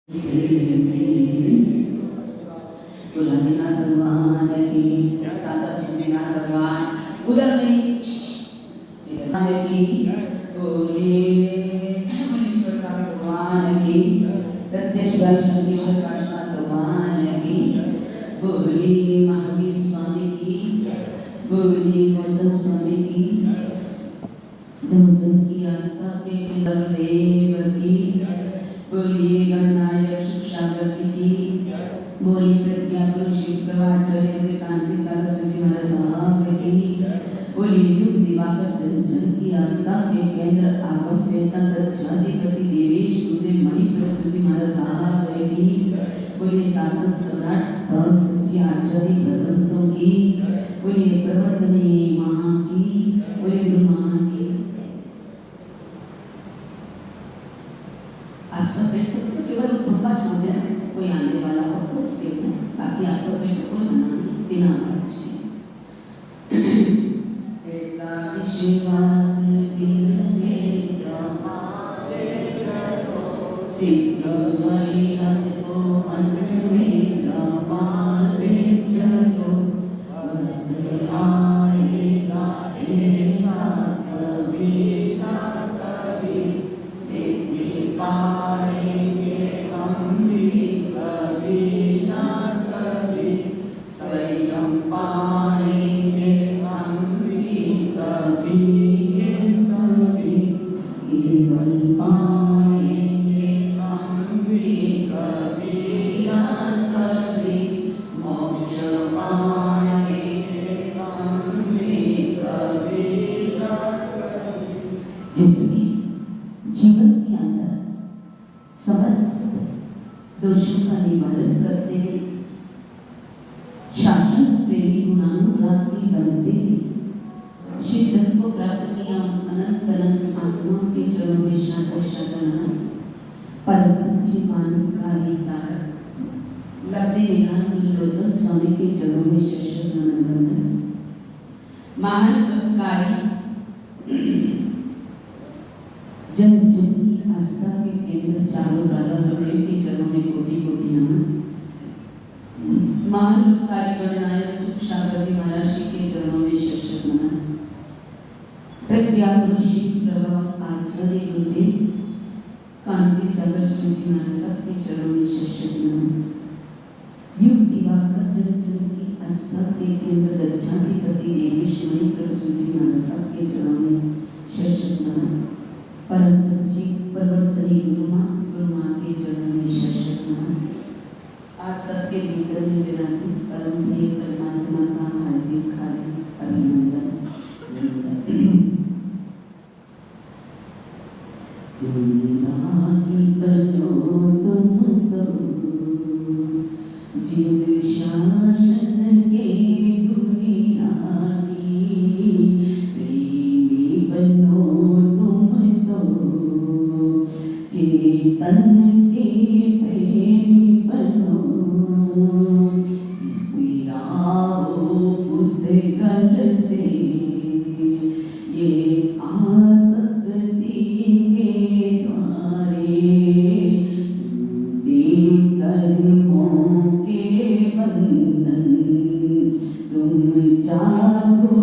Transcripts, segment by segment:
उधर नहीं महावीर स्वामी की, बोलिए गौतम स्वामी की, जन जन की आस्था के देव की, बोलिए गणनायक शिक्षागर जी की, बोलिए प्रज्ञा गुरु शिव प्रभाचार्य कांति सरस्वती महाराज साहब की, बोलिए युग दिवाकर जन जन की आस्था के केंद्र आगम वेदांत अधिपति देवेश गुरुदेव मणिपुर जी महाराज साहब की, बोलिए शासन सम्राट जी आचार्य भगवंतों की, बोलिए प्रवर्तनी महा की, बोलिए गुरु महा की। आप सब ऐसे तो केवल थोड़ा चाहते हैं कोई आने वाला हो तो उसके लिए, बाकी आप सब में कोई मना नहीं, बिना बात ऐसा विश्वास दिल में जमाए चलो, सिद्ध मरियत को मन में जमाए चलो, आएगा ऐसा कभी ना कभी, सिद्धि पाएंगे हम भी कभी ना कभी, स्वयं पाएंगे हम भी सभी के सभी, केवल पाएंगे हम भी कभी ना कभी, मोक्ष पाएंगे हम भी कभी ना कभी। जिसने जीवन के अंदर समस्त दोषों का निवारण करते हुए शासन प्रेमी गुणानुरागी बनते हुए शिद्दत को प्राप्त किया, अनंत अनंत आत्माओं के चरणों में शरण परम पूज्य मानवकारी कारक लब्धि निधान गौतम स्वामी के चरणों में शरण वंदन। महान उपकारी जन जन की आस्था के केंद्र चारों दादा गुरुदेव के चरणों में कोटि कोटि नमन। महान उपकारी गणनायक शिक्षागर जी महाराज जी के चरणों में शरण नमन। प्रज्ञा गुरु शिव प्रभा आचार्य गुरुदेव कांति सरस्वती महाराज के चरणों में शरण नमन। युग दिवाकर जन जन की आस्था के केंद्र दक्षाधिपति देवेश मणिपुर जी महाराज के चरणों में शरण नमन। परम पूज्य प्रवर्तनी गुरु माँ के चरणों में शरण नमन। आप सबके भीतर में विराजित परम प्रिय परमात्मा का हार्दिक हार्दिक अभिनंदन। बनो तुम तो जीव शासन के दुनिया की, प्रेमी बनो तुम तो चेतन के प्रेमी बनो, सिराओ बुद्ध कल से ये आसक्ति के द्वारे, कर्मों के बंधन तुम जागो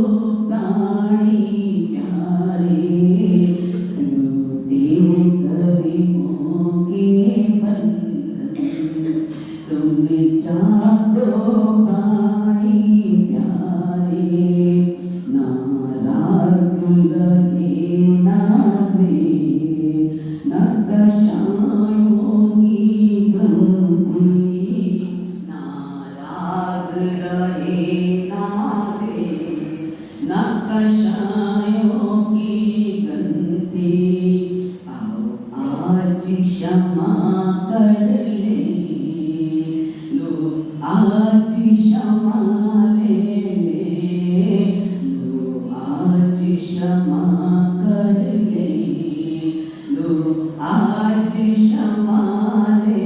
प्राणी प्यारे, कर्मों के बंधन तुम जागो प्राणी प्यारे, ना राग रहे ना द्वेष न कषायों की ग्रंथि, ना राग रहे ना द्वेष न कषायों की ग्रंथि, आओ आज क्षमा कर ले लो, आज क्षमा ले लो, आज क्षमा कर ले लो, आज क्षमा ले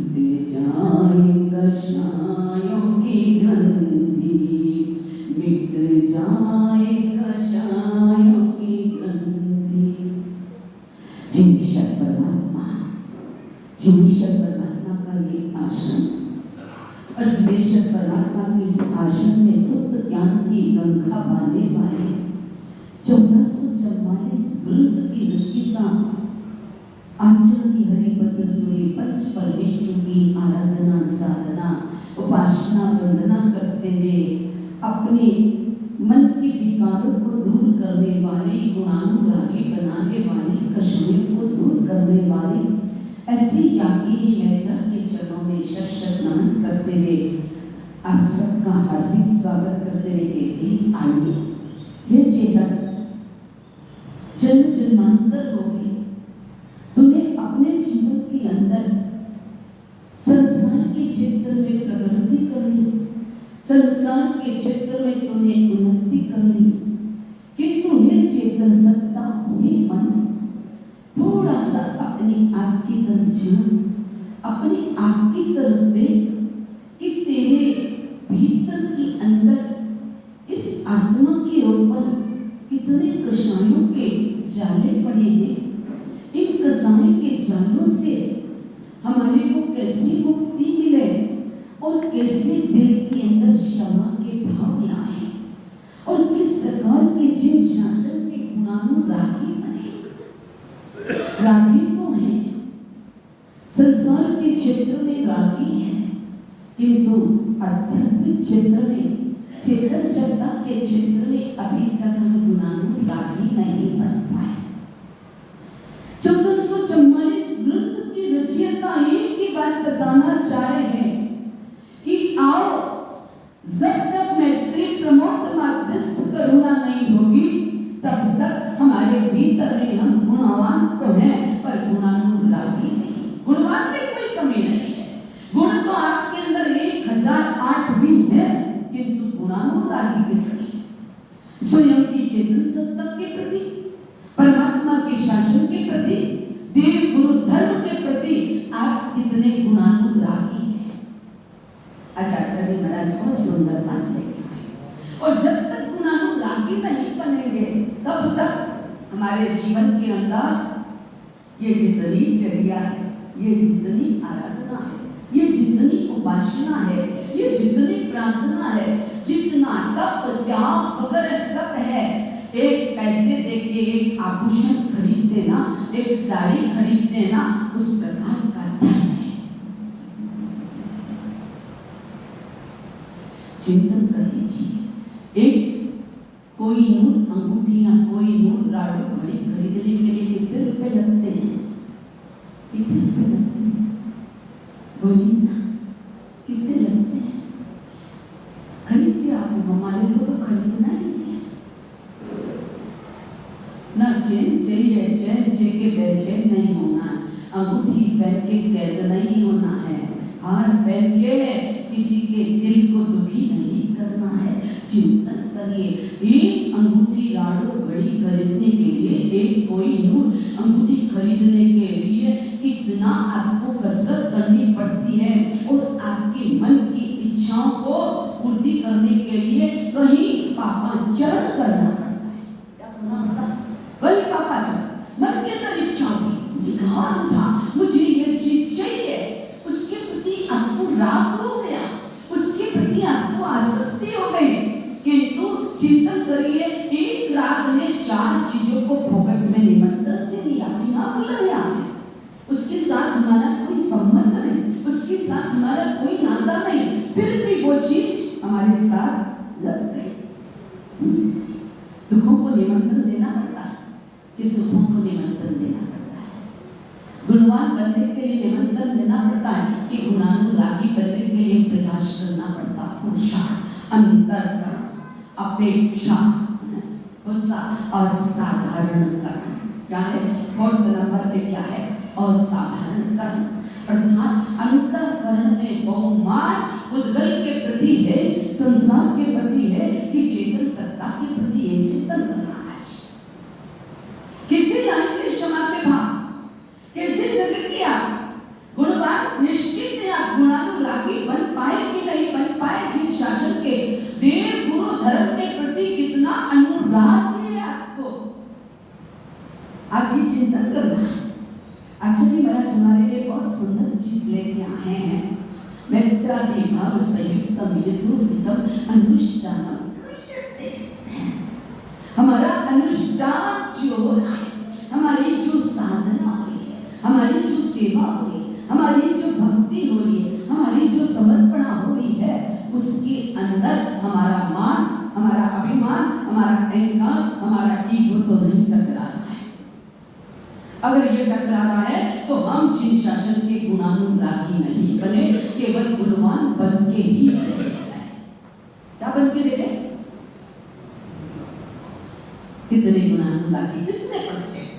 मिट जाए कषायों की ग्रंथि, मिट जाए कषायों की ग्रंथि। जिन परमात्मा जीवेश्वर परमात्मा का ये आश्रम, और जीवेश्वर परमात्मा के इस आश्रम में शुद्ध ज्ञान की गंगा बांधने वाले 1444 ग्रंथ की रचयिता आचार्य हरिभद्र सूरी पंच परमेश्वर की आराधना, साधना, उपासना, वंदना करते हुए अपने मन के विकारों को दूर करने वाली, गुणानुरागी बनाने वाली, कश्मीर को दूर करने वाली ऐसी यागिनी मेहता के चरणों में शत नमन करते हुए आप सबका हार्दिक स्वागत करते हुए कहती आइए। हे चेतन, जन्म जन्मांतर हो गए, तूने अपने जीवन के अंदर संसार के क्षेत्र में प्रगति कर ली, संसार के क्षेत्र में तूने उन्नति कर ली, किंतु हे चेतन सत्ता, हे मन, थोड़ा सा अपनी आप की तरफ झुक, अपनी आप की तरफ देख कि तेरे भीतर के अंदर इस आत्मा के ऊपर कितने कषायों के जाले पड़े हैं। इन कषायों के जालों से हमारे को कैसी मुक्ति मिले और कैसे दिल के अंदर क्षमा के भाव लाए और किस प्रकार के जीव शासन के गुणानुरागी बने। रागी तो है, संसार के क्षेत्र में रागी है, किंतु आध्यात्मिक क्षेत्र में, चेतन सत्ता के क्षेत्र में अभी तक हम गुणानुरागी नहीं बन पाए। 1444 ग्रंथ की रचयिता एक ही बात बताना चाह रहे हैं कि आओ, जब तक मैत्री प्रमोद मध्यस्थ करुणा नहीं होगी तब तक हमारे भीतर में हम गुणवान तो हैं पर गुणानुरागी नहीं। गुणवान में कोई कमी नहीं है, गुण तो आपके अंदर 1008 भी है, किंतु गुणानुरागी कितने। स्वयं की चेतन सत्ता के प्रति, परमात्मा के शासन के प्रति, देव गुरु धर्म के प्रति आप कितने गुणानुरागी हैं। आचार्य महाराज बहुत सुंदर बात लेके आए। और जब तक गुणानुरागी नहीं बनेंगे तब तक हमारे जीवन के अंदर ये जितनी चर्या है, ये जितनी आराधना है, ये जितनी उपासना है, ये जितनी प्रार्थना है, जितना तप त्याग वगैरह सब है, एक पैसे देके एक आभूषण खरीद देना, एक साड़ी खरीद देना, उस प्रकार का धर्म है। चिंतन कर लीजिए, एक कोई नूर अंगूठियां, कोई नूर राडू घड़ी खरीदने के लिए कितने रुपए लगते हैं? कितने रुपए लगते हैं? बोलिए ना, कितने लगते हैं? खरीदते आप, हमारे को तो खरीदना ही नहीं है ना। चैन चाहिए, चैन के बेचैन नहीं होना, अंगूठी पहन के कैद नहीं होना है, हार पहन के किसी के दिल को दुखी नहीं करना है। चिंतन करिए, एक अंगूठी राडो घड़ी खरीदने के लिए, एक कोई नूर अंगूठी खरीदने के लिए कितना आपको कसरत करनी पड़ती है और आपके मन की इच्छाओं को पूर्ति करने के लिए कहीं पापांचरण करना पड़ता है। क्या करना पड़ता है? कहीं पापांचरण, मन के अंदर इच्छा हुई, ध्यान था, मुझे ये चीज चाहिए, उसके प्रति आपको राग हो गया, उसके प्रति आपको आसक्ति हो गई, किंतु चिंतन करिए, एक राग ने 4 चीजों को फोकट में निमंत्रण दे दिया, बिना बुलाया है, उसके साथ हमारा कोई संबंध नहीं, उसके साथ हमारा कोई नाता नहीं, फिर भी वो चीज हमारे साथ लग गई। दुखों को निमंत्रण देना पड़ता है कि सुखों को निमंत्रण देना पड़ता है। गुणवान बनने के लिए निमंत्रण देना पड़ता है कि गुणानुरागी बनने के लिए प्रयास करना पड़ता है। पुरुषार्थ, अंतःकरण, अपेक्षा, असाधारण कर्म। क्या है? 4th नंबर पे क्या है? असाधारण कर्म, अर्थात अंतःकरण में बहुमान उद्गल के प्रति है, संसार के प्रति है कि चेतन सत्ता के प्रति है। चिंतन करना है, किसे लाएंगे क्षमा के भाव, कैसे जग किया गुणवान, निश्चित है आप गुणानुरागी बन पाए कि नहीं बन पाए। जीव शासन के, देव गुरु धर्म के प्रति कितना अनुराग है आपको, आज ही चिंतन करना है। आचार्य महाराज हमारे लिए बहुत सुंदर चीज लेके आए हैं। मैत्रादि भाव संयुक्तम यथोहितम अनुष्ठानम क्रियते। हमारा अनुष्ठान जो हो रहा है, हमारी जो साधना हो रही है, हमारी जो सेवा हो रही है, हमारी जो भक्ति हो रही है, हमारी जो समर्पणा हो रही है, उसके अंदर हमारा मान, हमारा अभिमान, हमारा अहंकार, हमारा ईगो तो नहीं टकरा रहा है। अगर ये टकरा रहा है तो हम जिन शासन के गुणानुरागी नहीं बने, केवल गुणवान बन के ही रह गए। क्या बन के रह गए? कितने गुणानुरागी, कितने परसेंट?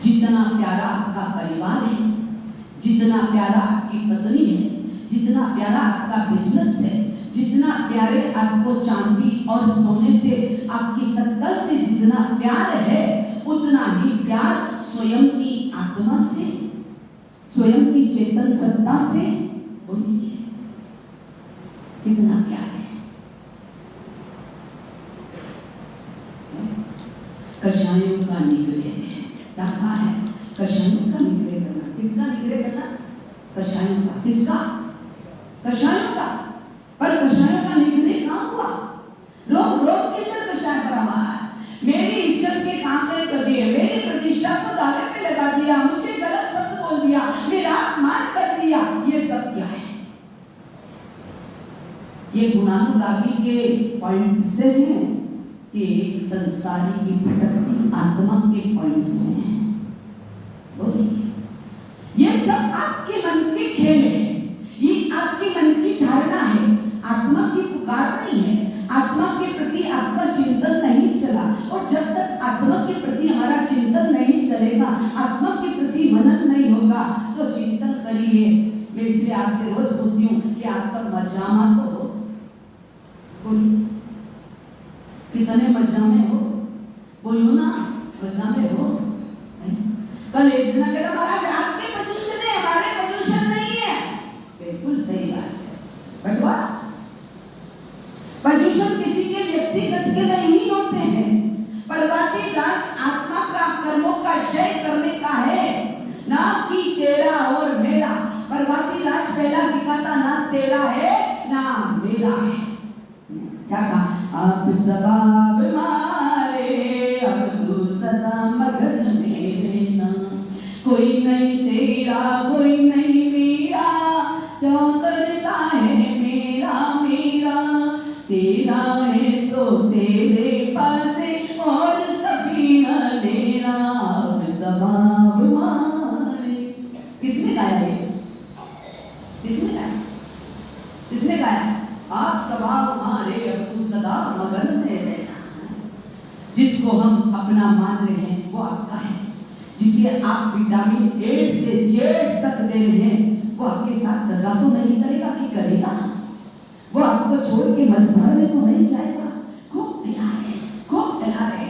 जितना प्यारा आपका परिवार है, जितना प्यारा आपकी पत्नी है, जितना प्यारा आपका बिजनेस है, जितना प्यारे आपको चांदी और सोने से, आपकी शक्ल से जितना प्यार है, उतना ही प्यार स्वयं की आत्मा से, स्वयं की चेतन सत्ता से होती है। कितना प्यार है। कषायों का निग्रह है। क्या कहा है? कषायों का निग्रह करना। किसका निग्रह करना? कषायों का। किसका? कषायों का। पर कषायों का निग्रह कहाँ हुआ? रोक रोक के अंदर कषाय पर हुआ है। मेरी इज्जत के काम कर दिए, मेरी प्रतिष्ठा को दावे पे लगा दिया, मुझे गलत शब्द बोल दिया, मेरा अपमान कर दिया। ये सब क्या है? ये गुणानुरागी के पॉइंट से है, ये एक संसारी की भटकती आत्मा के पॉइंट से है। बोलिए, ये सब आपके मन के खेल है, ये आपके मन की धारणा है, आत्मा की पुकार नहीं है। आत्मा के प्रति आपका चिंतन नहीं चला, और जब तक आत्मा के प्रति हमारा चिंतन नहीं चलेगा, आत्मा के प्रति मनन नहीं होगा, तो चिंतन करिए। मैं इसलिए आपसे रोज पूछती हूँ कि आप सब मजामा तो हो? कितने मजा में हो? बोलो ना, मजा में हो? कल एक दिन कह रहा महाराज आपके प्रदूषण है, हमारे प्रदूषण नहीं है। बिल्कुल सही बात है। बटवा प्रदूषण किसी के व्यक्तिगत के नहीं होते हैं। पर्वती राज आत्मा का, कर्मों का क्षय करने का है, ना कि तेरा और मेरा। पर्वती राज पहला सिखाता, ना तेरा है ना मेरा है। क्या कहा? अब स्वभाव मारे, अब तू सदा मगन में रहना। कोई नहीं तेरा, कोई नहीं मेरा, क्यों करता है मेरा मेरा। तेरा है सो तेरे पास और सभी लेना। अब स्वभाव मारे। किसने गाया ये? किसने गाया? किसने गाया? आप स्वभाव मारे, अब तू सदा मगन में रहना। जिसको हम अपना मान रहे हैं वो आपका है, जिसे आप विटामिन ए से जेड तक दे रहे हैं, वो आपके साथ दगा तो नहीं करेगा कि करेगा? वो आपको छोड़ के मस्तार में तो नहीं जाएगा। खूब दिला है, खूब दिला रहे।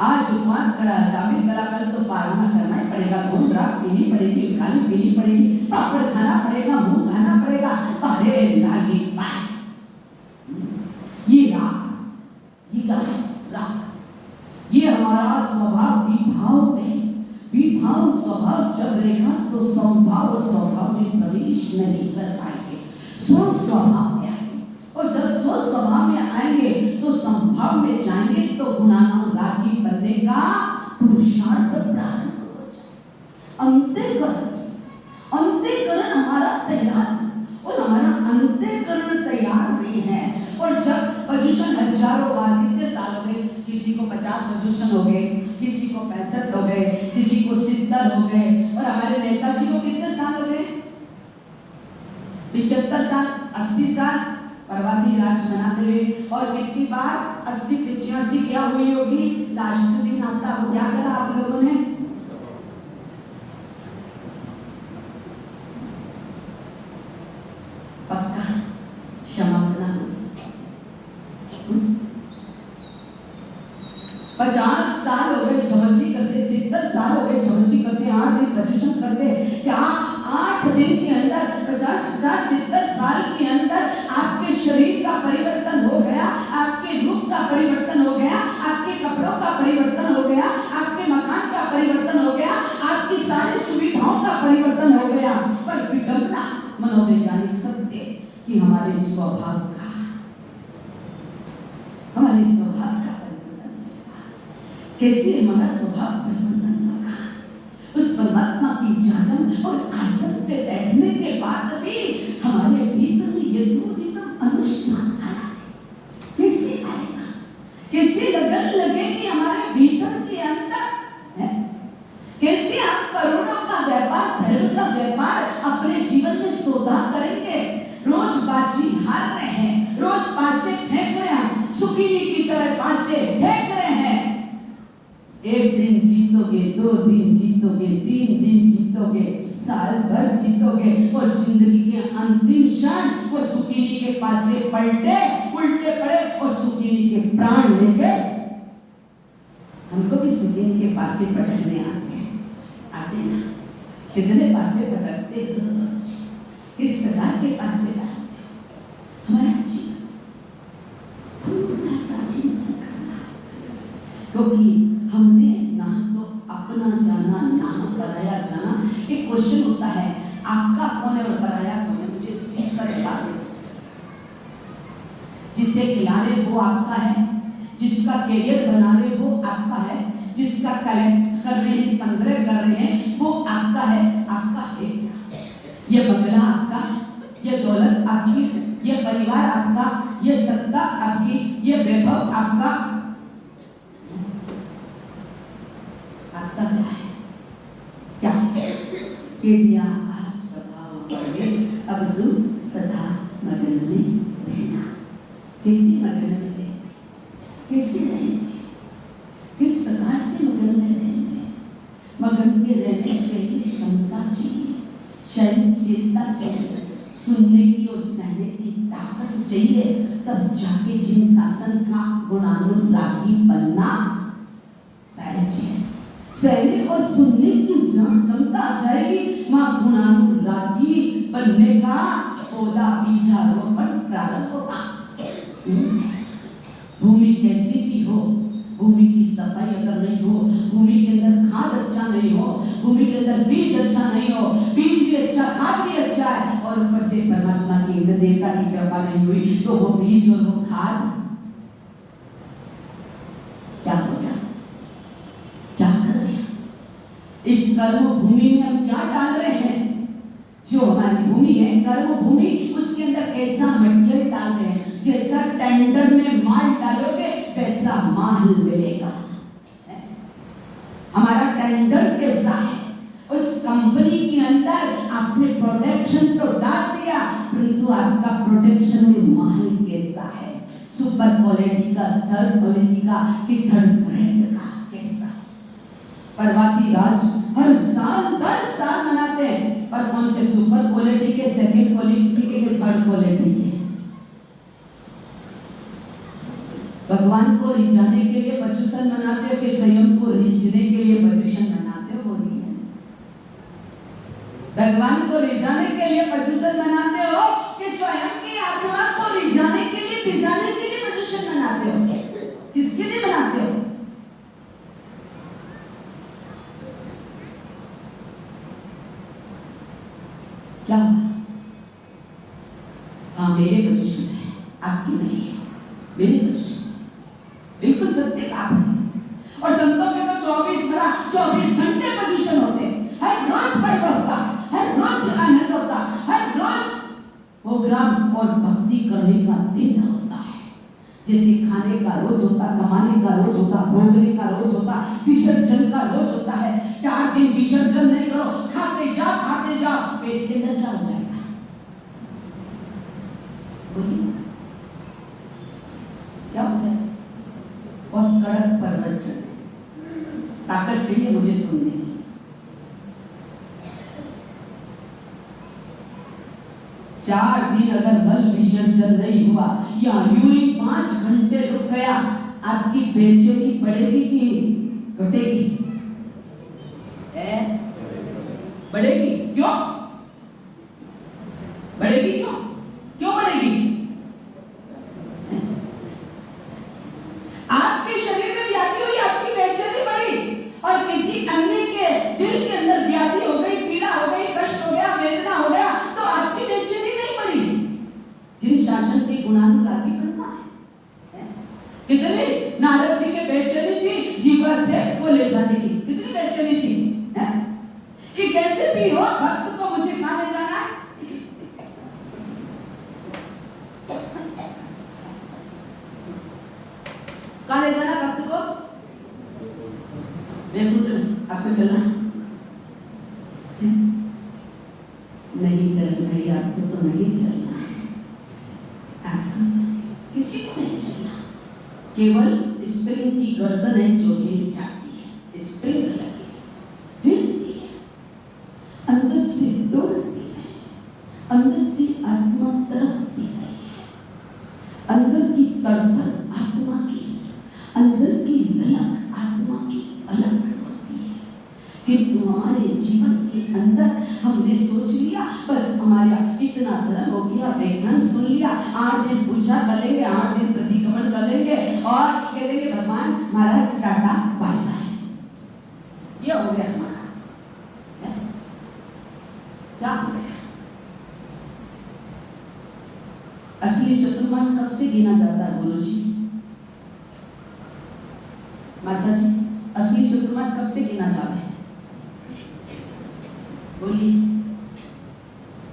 आज उपवास करा, जामिन करा, कल तो पारना करना ही पड़ेगा, घूम रात पीनी पड़ेगी, खाली पीनी पड़ेगी, पापड़ खाना पड़ेगा, मुंह खाना पड़ेगा। अरे लागी ये राग, ये क्या है? राग। ये हमारा स्वभाव विभाव में, विभाव स्वभाव जब रहेगा तो संभाव स्वभाव में प्रवेश नहीं कर पाएंगे, स्व स्वभाव में आएंगे। और जब स्व स्वभाव में आएंगे तो संभाव में जाएंगे, तो गुणानुरागी बनने का पुरुषार्थ प्रारंभ हो जाए। अंतःकरण हमारा तैयार, और हमारा अंतःकरण तैयार नहीं है। और जब पोजीशन हजारों बार, कितने साल हो गए, किसी को 50 पोजीशन हो गए, किसी को 65 हो गए, किसी को 70 हो गए, और हमारे नेताजी को कितने साल हो गए? 75 साल, 80 साल पर्वती राज बनाते हुए। और कितनी बार 80-85 क्या हुई होगी? लास्ट दिन आता हो, क्या करा आप लोगों ने? पक्का क्षमा करना। 50 साल हो गए छमची करते, 70 साल हो गए छमची करते, 8 दिन पोजीशन करते। क्या 8 दिन के अंदर 50-70 साल के अंदर आपके शरीर का परिवर्तन हो गया, आपके रूप का परिवर्तन हो गया, आपके कपड़ों का परिवर्तन हो गया, आपके मकान का परिवर्तन स्वभाव का परिवर्तन होगा। कैसे हमारा स्वभाव परिवर्तन होगा? उस परमात्मा की जाजम और आसन पे बैठने के बाद भी हमारे भीतर यथोचित अनुष्ठान आया। कैसे आएगा? कैसे लगन लगेगी हमारे भीतर के अंदर है? कैसे आप करोड़ों का व्यापार, धर्म का व्यापार अपने जीवन में सौदा करेंगे? रोज बाजी हार रहे हैं, रोज पासे फेंक रहे हैं, सुकीनी की तरह पासे फेंक रहे हैं। एक दिन जीतोगे, 2 दिन जीतोगे, 3 दिन जीतोगे, साल भर जीतोगे और जिंदगी के अंतिम क्षण वो सुकीनी के पासे पलटे, उल्टे पड़े और सुकीनी के प्राण लेके। हमको भी सुकीनी के पासे पटकने आते ना? कितने पासे पटकते हो? किस प्रकार के पासे डालते हो? हमारा जीवन थोड़ा सा जीवन करना, क्योंकि हमने ना तो अपना जाना ना पराया जाना। एक क्वेश्चन होता है, आपका कौन है और पराया कौन है? मुझे इस चीज का जवाब दीजिए। जिसे खिला रहे वो आपका है, जिसका कैरियर बना रहे वो आपका है, जिसका कलेक्ट कर रहे हैं, संग्रह कर रहे हैं वो आपका है। आपका है क्या? ये बंगला आपका, ये दौलत आपकी, ये परिवार आपका, ये सत्ता आपकी, ये वैभव आपका? आपका क्या है? क्या के दिया आप स्वभाव करोगे, अब तुम सदा मगन में रहना। किसी मगन में रहेंगे, कैसे रहेंगे, किस प्रकार से मगन में रहेंगे? मगन के रहने के लिए क्षमता चाहिए, सहनशीलता चाहिए, सुनने की और सहने की ताकत चाहिए, तब जाके जिन शासन का गुणानुरागी बनना सहज है। सहने और सुनने की क्षमता आ जाएगी, मां गुणानुरागी बनने का पौधा बीजारोपण प्रारंभ होगा। भूमि कैसी भी हो, भूमि की सफाई अगर नहीं हो, भूमि के अंदर खाद अच्छा नहीं हो, भूमि के अंदर बीज अच्छा नहीं हो, बीज भी अच्छा, खाद भी अच्छा है, और ऊपर से परमात्मा की देवता की कृपा नहीं हुई, तो वो बीज और वो खाद क्या होगा? क्या कर रहे हैं? इस कर्म भूमि में हम क्या डाल रहे हैं? जो हमारी भूमि है, कर्म भूमि, उसके अंदर कैसा मटेरियल डाल रहे हैं? जैसा टेंडर में माल डालोगे वैसा माल मिलेगा। हमारा टेंडर कैसा है? उस कंपनी के अंदर आपने प्रोटेक्शन तो डाल दिया, परंतु आपका प्रोटेक्शन में माल कैसा है? सुपर क्वालिटी का, थर्ड क्वालिटी का कि थर्ड ग्रेड का कैसा है? पर्वती राज हर साल 10 साल मनाते हैं, पर कौन से सुपर क्वालिटी के, सेकंड क्वालिटी के, थर्ड क्वालिटी के? भगवान को रिझाने के लिए प्रदूषण मनाते हो कि स्वयं को रिझने के लिए प्रदूषण मनाते हो? बोलिए। भगवान को रिझाने के लिए प्रदूषण मनाते हो कि स्वयं की आत्मा को रिझाने के लिए, भिजाने के लिए प्रदूषण मनाते हो? किसके लिए मनाते हो? क्या? हाँ, मेरे प्रदूषण है, आपकी नहीं है। मेरे प्रदूषण बिल्कुल सत्य का है। और संतों के तो 24 घंटे प्रदूषण होते हैं। हर रोज पर्व होता, हर रोज आनंद होता, हर रोज प्रोग्राम और भक्ति करने का दिन होता है। जैसे खाने का रोज होता, कमाने का रोज होता, भोगने का रोज होता, विसर्जन का रोज होता है। 4 दिन विसर्जन नहीं करो, खाते जाओ, पेट के अंदर क्या हो जाएगा? बोलिए, क्या हो जाएगा? और कड़क प्रवचन, ताकत चाहिए मुझे सुनने की। चार दिन अगर मल विसर्जन नहीं हुआ या यूरिन 5 घंटे रुक गया, आपकी बेचैनी बढ़ेगी कि घटेगी? बढ़ेगी। क्यों बढ़ेगी? क्यों बढ़ेगी? आपके शरीर में व्याधि हुई, आपकी बेचैनी बढ़ी, और किसी अन्य के दिल के अंदर व्याधि हो गई, पीड़ा हो गई, कष्ट हो गया, वेदना हो गया, तो आपकी बेचैनी नहीं बढ़ी। जिन नारद जी के बेचैनी थी जीवा से वो ले जाने की, कितनी बेचैनी थी है? कि कैसे भी हो भक्त को मुझे कहाँ ले जाना है। कहाँ ले जाना भक्त को? आपको चलना नहीं करना है, आपको तो नहीं चलना है, आपको किसी को नहीं चलना। केवल स्प्रिंग की गर्दन है जो हिल जाती है, स्प्रिंग लगी हिलती है, अंदर से डोलती है, अंदर से आत्मा तड़पती है, अंदर की तड़पन आत्मा की, अंदर की ललक आत्मा की अलग होती है। किंतु हमारे जीवन के अंदर हमने सोच लिया बस हमारा इतना धर्म हो गया, व्याख्यान सुन लिया, 8 दिन पूजा कर लेंगे, 8 दिन प्रतिक्रमण कर लेंगे और कह देंगे भगवान महाराज टाटा बाय बाय, ये हो गया हमारा। क्या हो गया? असली चतुर्मास कब से गिना जाता है गुरु जी? मासा जी, असली चतुर्मास कब से गिना जाता है? बोलिए,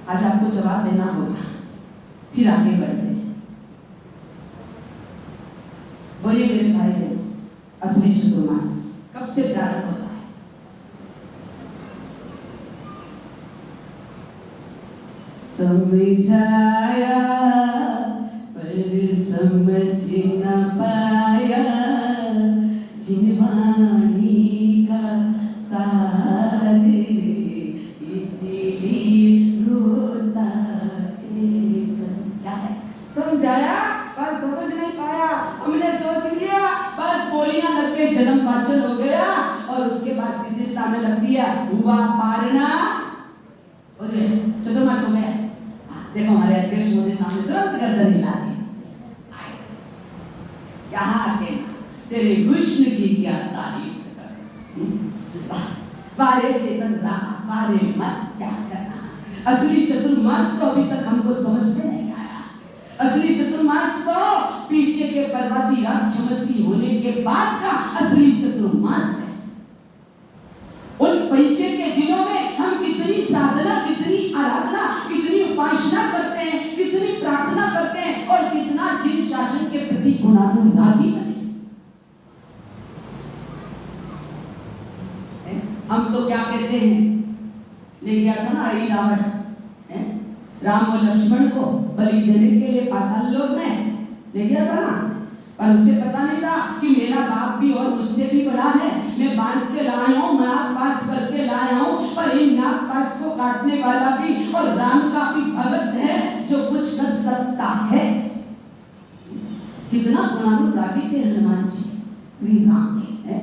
आज आपको जवाब देना होगा, फिर आगे बढ़ते हैं। बोलिए मेरे भाई बहन, असली चतुर्मास कब से प्रारंभ होता है? समझाया पर समझ न पाया, जिनवाणी का सारे इसीलिए रोता चेतन। क्या है? समझाया पर समझ नहीं पाया, हमने सोच लिया बस गोलियां लग के जन्म पाचन हो गया और उसके बाद सीधे ताने लग दिया, हुआ पारना हो जाए, चतुर्मास हो गया। देखो हमारे अध्यक्ष मोदी सामने तुरंत गर्दन हिला दी, कहा के तेरे कृष्ण की क्या तारीफ करें, बारे चेतन राम बारे मत क्या करना। असली चतुर्मास तो अभी तक हमको समझ में नहीं आया। असली चतुर्मास तो पीछे के पर्वती राज मछली होने के बाद का असली चतुर्मास है। उन पीछे के दिनों में हम कितनी साधना, कितनी आराधना, कितनी उपासना करते हैं, कितनी प्रार्थना करते हैं और कितना जिन शासन के प्रति गुणानुरागी बने। हम तो क्या कहते हैं, ले गया था ना आई रावण राम और लक्ष्मण को बलि देने के लिए पाताल लोक में ले गया था ना, पर उसे पता नहीं था कि मेरा बाप भी और मुझसे भी बड़ा है, मैं बांध के लाया हूँ, नाग पास करके लाया हूँ, पर इन नाग पास को काटने वाला भी और राम का भी भगत है जो कुछ कर सकता है। कितना गुणानुरागी थे हनुमान जी श्री राम के,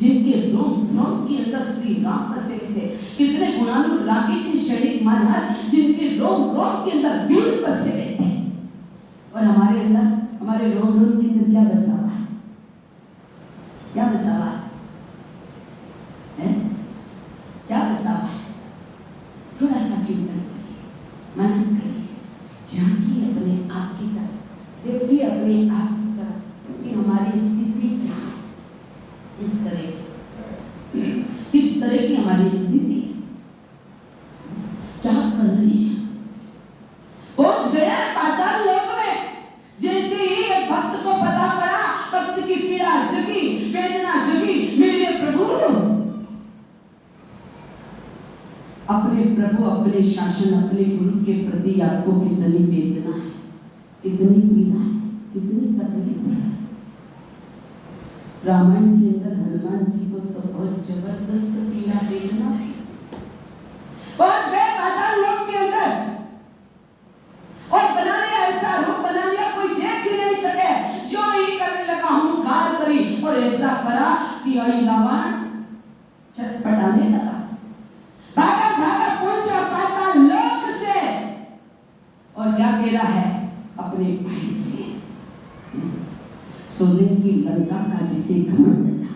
जिनके रोम के अंदर श्री राम बसे थे। कितने गुणानुरागी थे शरीर महाराज, जिनके रोम के अंदर वीर बसे थे। और हमारे अंदर, हमारे रोम के अंदर क्या बसा हुआ है? क्या बसा हुआ है? क्या बसा हुआ है? थोड़ा सा चिंतन करिए, मनन करिए, झांकिए अपने आप की तरफ, देखिए अपने आप की तरफ कि हमारी स्थिति क्या है, किस तरह की हमारी स्थिति, क्या कर रही है। पहुंच गया पाताल लोक में। जैसे ही एक भक्त को पता पड़ा, भक्त की पीड़ा जगी, वेदना जगी, मेरे प्रभु, अपने प्रभु, अपने शासन, अपने गुरु के प्रति आपको कितनी वेदना है, कितनी पीड़ा है, कितनी तकलीफ है। रामायण के अंदर हनुमान जी को तो बहुत जबरदस्त पीड़ा वेदना थी। पहुंच गए पाताल लोक के अंदर और बना लिया, ऐसा रूप बना लिया कोई देख ही नहीं सके, जो ही करने लगा हुंकार करी और ऐसा करा कि आई रावण छटपटाने लगा। भागा भागा पहुंचा पाताल लोक से और क्या कह रहा है अपने भाई से, सोने की लंका का जिसे घमंड था,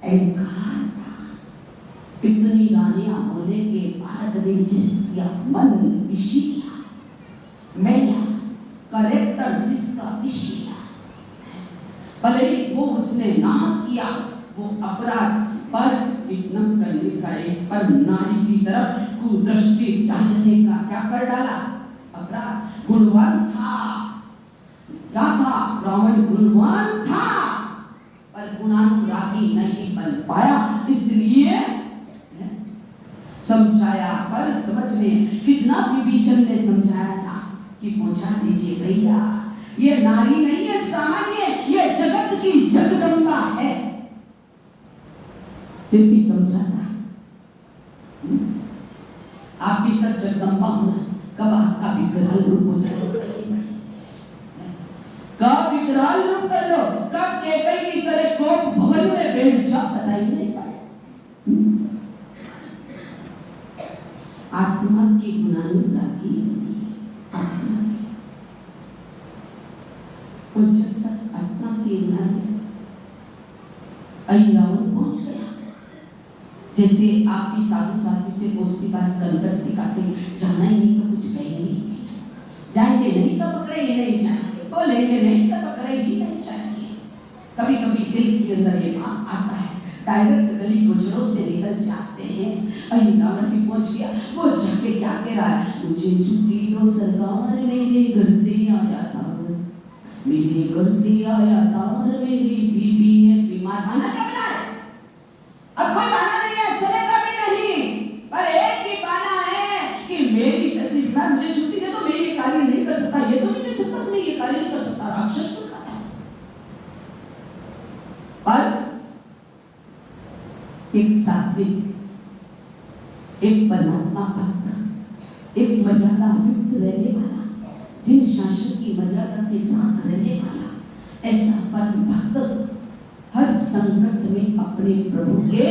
अहंकार था, इतनी रानियां होने के बाद भी जिसका मन विषिया, मैया करेक्टर जिसका विषिया, भले ही वो उसने ना किया वो अपराध, पर इतना करने का एक पर नारी की तरफ कुदृष्टि डालने का क्या कर डाला? अपराध। गुणवान था, क्या था? रावण गुणवान था पर गुणानुरागी नहीं बन पाया, इसलिए समझाया। पर समझ में कितना विभीषण ने समझाया था कि पहुंचा दीजिए भैया, ये नारी नहीं है सामान्य, ये जगत की जगदम्बा है। फिर भी समझाता, आप भी सब जगदम्बा होना, कब आपका विकराल रूप हो जाए, कब विकराल रूप कर लो, कब केकई की तरह कोप भवन में बैठ जाओ, पता ही नहीं पाए। आत्मा के गुणानुरागी आत्मा के, और जब तक आत्मा के रावण पहुंच गया। जैसे आपकी साधु साथी से बहुत सी बात कंकट दिखाते, जाना ही नहीं तो कुछ कहेंगे, जाएंगे नहीं तो पकड़े ही नहीं जाएंगे, बोलेंगे नहीं तो पकड़े ही नहीं जाएंगे। कभी कभी दिल के अंदर ये बात आता है, डायरेक्ट गली गुजरों से निकल जाते हैं। रावण भी पहुंच गया, वो जाके क्या कह रहा है? मुझे छुट्टी दो सरकार, मेरे घर से आया था, मेरे घर से आया था, मेरी बीबी है बीमार। बहाना क्या बना है? अब कोई बहाना नहीं है, चलेगा भी नहीं, पर एक ही बहाना है कि मेरी पत्नी बीमार, मुझे छुट्टी दे दो, मैं ये कार्य नहीं कर सकता। ये तो नहीं कर सकता, मैं ये कार्य नहीं कर सकता। राक्षस तो था, पर एक सात्विक, एक परमात्मा भक्त, एक मर्यादा युक्त रहने वाला, जिन शासन की मर्यादा के साथ रहने वाला, ऐसा परम भक्त हर संकट में अपने प्रभु के,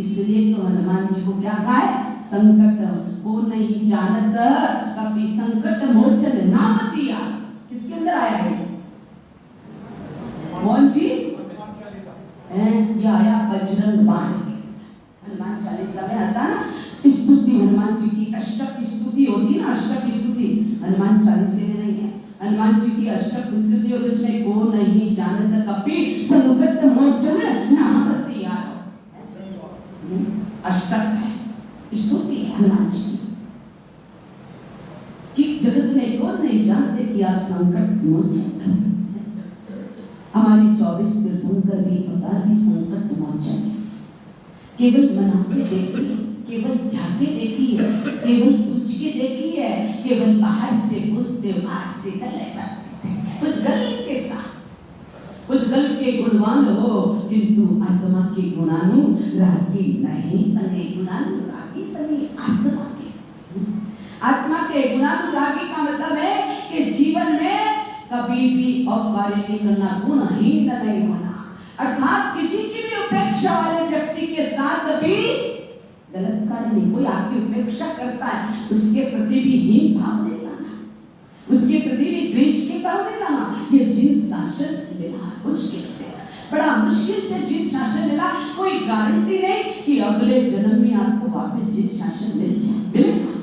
इसलिए तो हनुमान जी को क्या कहा है? संकट को नहीं जानत कभी संकट मोचन नाम दिया। किसके अंदर आया है? कौन जी? ये आया बजरंग बाण के। हनुमान चालीसा में आता ना स्तुति, हनुमान जी की अष्टक स्तुति होती ना, अष्टक स्तुति हनुमान चालीसे में नहीं है। हनुमान जी की अष्टक स्तुति होती, इसमें को नहीं जानत कपि संकट मोचन नाम दिया। अष्टक है, स्तुति हनुमान जी की। जगत में कौन नहीं जानते कि आप संकट मोचन। हमारी 24 तीर्थंकर भी अवतार भी संकट मोचन। केवल मनाते देखिए, केवल झाके देखिए, केवल पूछ के देखिए, केवल बाहर से घुसते बाहर से गले पर उद्गल के साथ, उद्गल के गुणवान हो किंतु आत्मा के गुणानुरागी नहीं बने। गुणानुरागी बने आत्मा के। आत्मा के गुणानुरागी का मतलब है कि जीवन में कभी भी अकार्य नहीं करना, गुणहीन नहीं होना, अर्थात किसी की भी उपेक्षा वाले व्यक्ति के साथ भी गलत कार्य नहीं। कोई आपकी उपेक्षा करता है, उसके प्रति भी हीन भाव नहीं लाना, उसके प्रति भी द्वेष के भाव नहीं लाना। ये जिन शासन मिला मुश्किल से, बड़ा मुश्किल से जिन शासन मिला, कोई गारंटी नहीं कि अगले जन्म में आपको वापस जिन शासन मिल जाए, मिलेगा।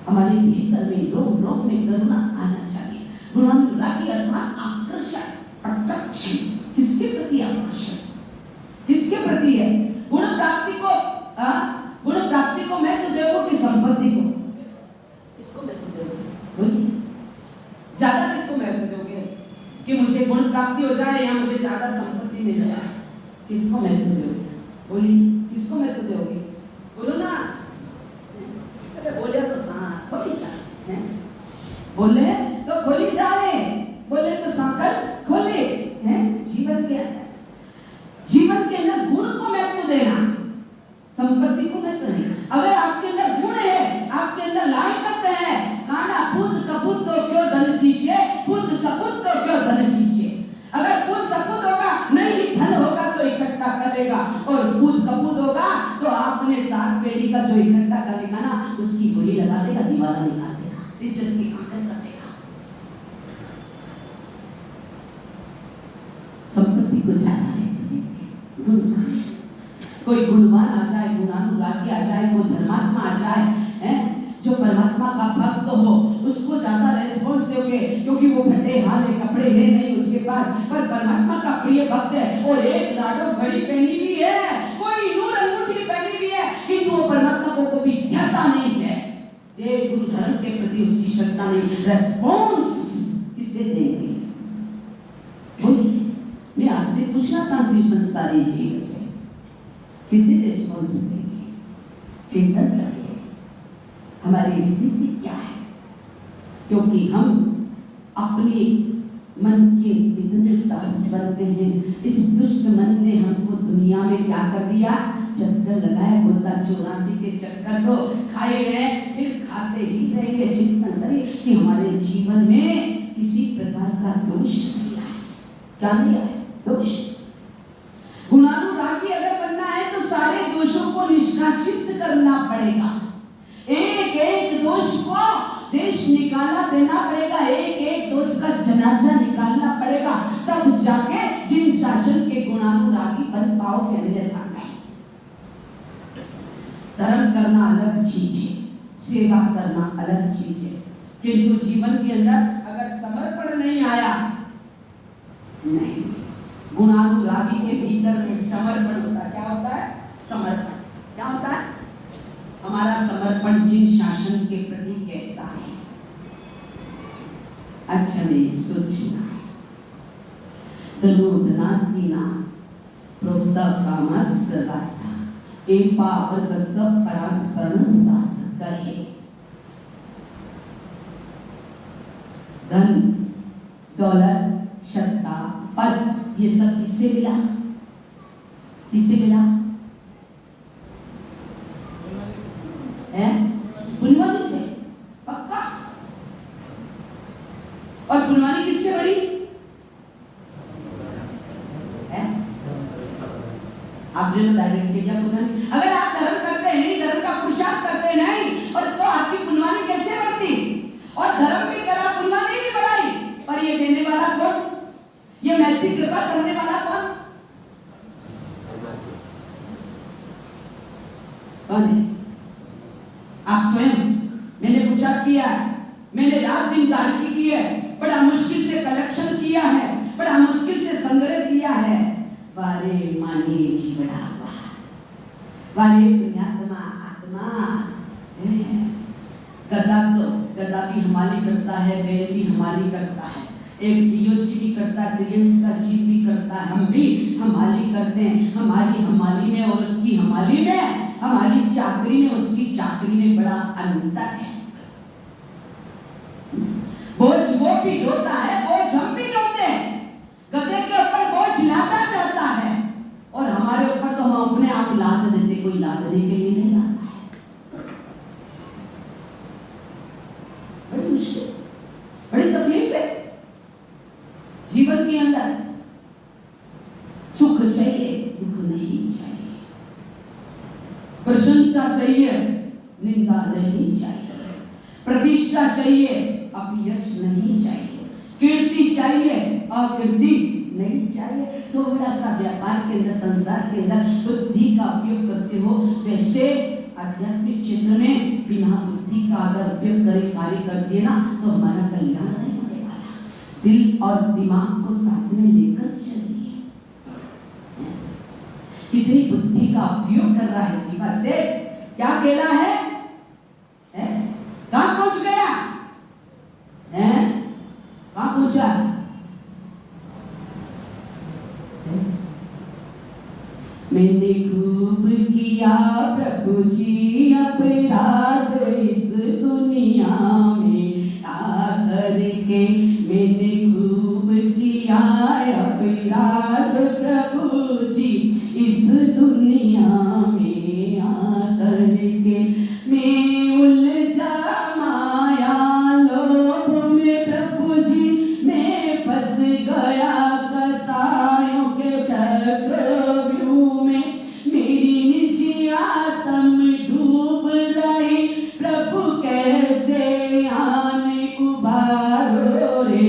हमारे भीतर में रोम रोम में करुणा आना चाहिए। गुणानुरागी अर्थात आकर्षण, अट्रैक्शन। किसके प्रति आकर्षण? किसके प्रति है? गुण प्राप्ति को, गुण प्राप्ति को महत्व दोगे कि संपत्ति को? किसको महत्व दोगे? बोलिए, ज्यादा किसको महत्व दोगे? कि मुझे गुण प्राप्ति हो जाए या मुझे ज्यादा संपत्ति मिल जाए? किसको महत्व दोगे? बोलिए, किसको महत्व दोगे? बोलो ना। अरे बोले तो सांस खोली जाए, बोले तो खोली जाए, बोले तो सांकल खोले। जीवन क्या है? जीवन के अंदर गुण को महत्व देना, संपत्ति को महत्व नहीं। अगर आपके अंदर गुण है, आपके अंदर लायकत है, काना पुत्र कपूत तो क्यों धन सींचे, पुत्र सपूत तो क्यों धन सींचे। अगर पुत्र सपूत होगा, नहीं धन होगा तो इकट्ठा करेगा, और पुत्र कपूत होगा तो आपने 7 पेड़ी का जो इकट्ठा करेगा ना, उसकी गोली लगा देगा, दीवार निकाल देगा, इज्जत की काकर कर देगा। संपत्ति को ज्यादा कोई गुणवान आ जाए, गुणानुरागी आ जाए, कोई धर्मात्मा आ जाए, जो परमात्मा का भक्त हो, उसको ज्यादा रिस्पॉन्स दोगे, क्योंकि वो फटे हाले कपड़े हैं नहीं उसके पास, पर परमात्मा का प्रिय भक्त है और एक लाडो घड़ी पहनी भी है, कोई नूर अंगूठी पहनी भी है, किंतु वो परमात्मा को कभी ध्याता नहीं है। देव गुरु धर्म के प्रति उसकी श्रद्धा नहीं। रेस्पॉन्स किसे देंगे? मैं आपसे पूछना चाहती हूँ संसारी जीव से, किसे रिस्पॉन्स देंगे? चिंतन करिए हमारी स्थिति क्या है, क्योंकि हम अपने मन के इतने दास बनते हैं। इस दुष्ट मन ने हमको दुनिया में क्या कर दिया? चक्कर लगाए, गोता 84 के चक्कर को खाए गए, फिर खाते ही रहेंगे। चिंतन करिए कि हमारे जीवन में किसी प्रकार का दोष नहीं है। क्या नहीं है? दोष। गुणानुरागी अगर बनना है तो सारे दोषों को निष्कासित करना पड़ेगा, एक एक दोष को देश निकाला देना पड़ेगा, एक एक दोष का जनाजा निकालना पड़ेगा, तब जाके जिन शासन के गुणानुरागी बन पाओगे, अन्यथा नहीं। धर्म करना अलग चीज है, सेवा करना अलग चीज है, किंतु जीवन के अंदर अगर समर्पण नहीं आया, नहीं, गुणानुरागी के भीतर में समर्पण होता है। क्या होता है? समर्पण। क्या होता है? हमारा समर्पण जिन शासन के प्रति कैसा है? अच्छा नहीं सोचना है। दलोदनातीना प्रोक्ता कामस्सदाता एपा वर्गस्स परास्परण साध करे। धन, दौलत, सत्ता, पद, ये सब किससे मिला? किससे मिला? पुण्यवानी से, पक्का। और पुण्यवानी किससे बड़ी है? आपने तो डायरेक्ट किया पुण्यवानी। अगर आप धर्म करते नहीं, धर्म का पुरुषार्थ करते नहीं, और तो आपकी पुण्यवानी कैसे बढ़ती? और धर्म भी करा, पुण्यवानी भी बढ़ाई, पर ये देने वाला कौन? ये मैत्री कृपा करने वाला कौन? कौन है? आप स्वयं। मैंने पुरुषार्थ किया है, मैंने रात दिन दाढ़ी की है, बड़ा मुश्किल से कलेक्शन किया है, बड़ा मुश्किल से संग्रह किया है। वारे माने जीवड़ा, वारे पुण्यात्मा आत्मा। गदा भी हमारी करता है, बैल भी हमारी करता है, एक दियोजी भी करता है, त्रियंश का जीव भी करता है, हम भी हमारी करते हैं। हमारी हमारी में और उसकी हमारी में, हमारी चाकरी में उसकी चाकरी में बड़ा अंतर है। बोझ वो भी ढोता है, बोझ हम भी ढोते हैं। गधे के ऊपर बोझ लादा जाता है और हमारे ऊपर तो हम अपने आप लाद देते, कोई लादने के लिए नहीं लाता है। बड़ी मुश्किल, बड़ी तकलीफ है जीवन के अंदर। सुख चाहिए, दुख नहीं चाहिए, प्रशंसा चाहिए, निंदा नहीं चाहिए, प्रतिष्ठा चाहिए, अपयश नहीं चाहिए, कीर्ति चाहिए, अकीर्ति नहीं चाहिए। थोड़ा सा व्यापार के अंदर, संसार के अंदर बुद्धि का उपयोग करते हो, वैसे आध्यात्मिक क्षेत्र में बिना बुद्धि का अगर उपयोग करे कार्य कर दिए ना, तो हमारा कल्याण नहीं होने वाला। दिल और दिमाग को साथ में लेकर चलिए। कितनी बुद्धि का उपयोग कर रहा है जीवा से, क्या कह रहा है? कहां पहुंच गया है? कहां पहुंचा? मैंने खूब किया प्रभु जी अपराध इस दुनिया में आकर के, मैंने खूब किया अपराध प्रभु जी इस दुनिया में आकर के। मैं उलझा माया लोभ में प्रभु जी, मैं फंस गया कसायों के चक्रव्यूह में। मेरी निजी आत्म डूब रही, प्रभु कैसे आने उबारो रे।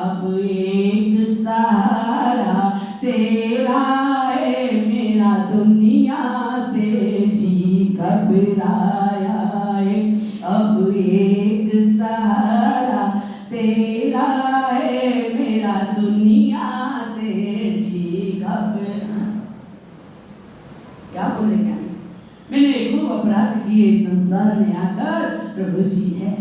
अब एक सहारा तेरा है, मेरा दुनिया से जी घबराया है। अब एक सहारा दुनिया से जी घबरा। क्या बोल रहे क्या? मैंने खूब अपराध किए संसार में आकर, प्रभु जी है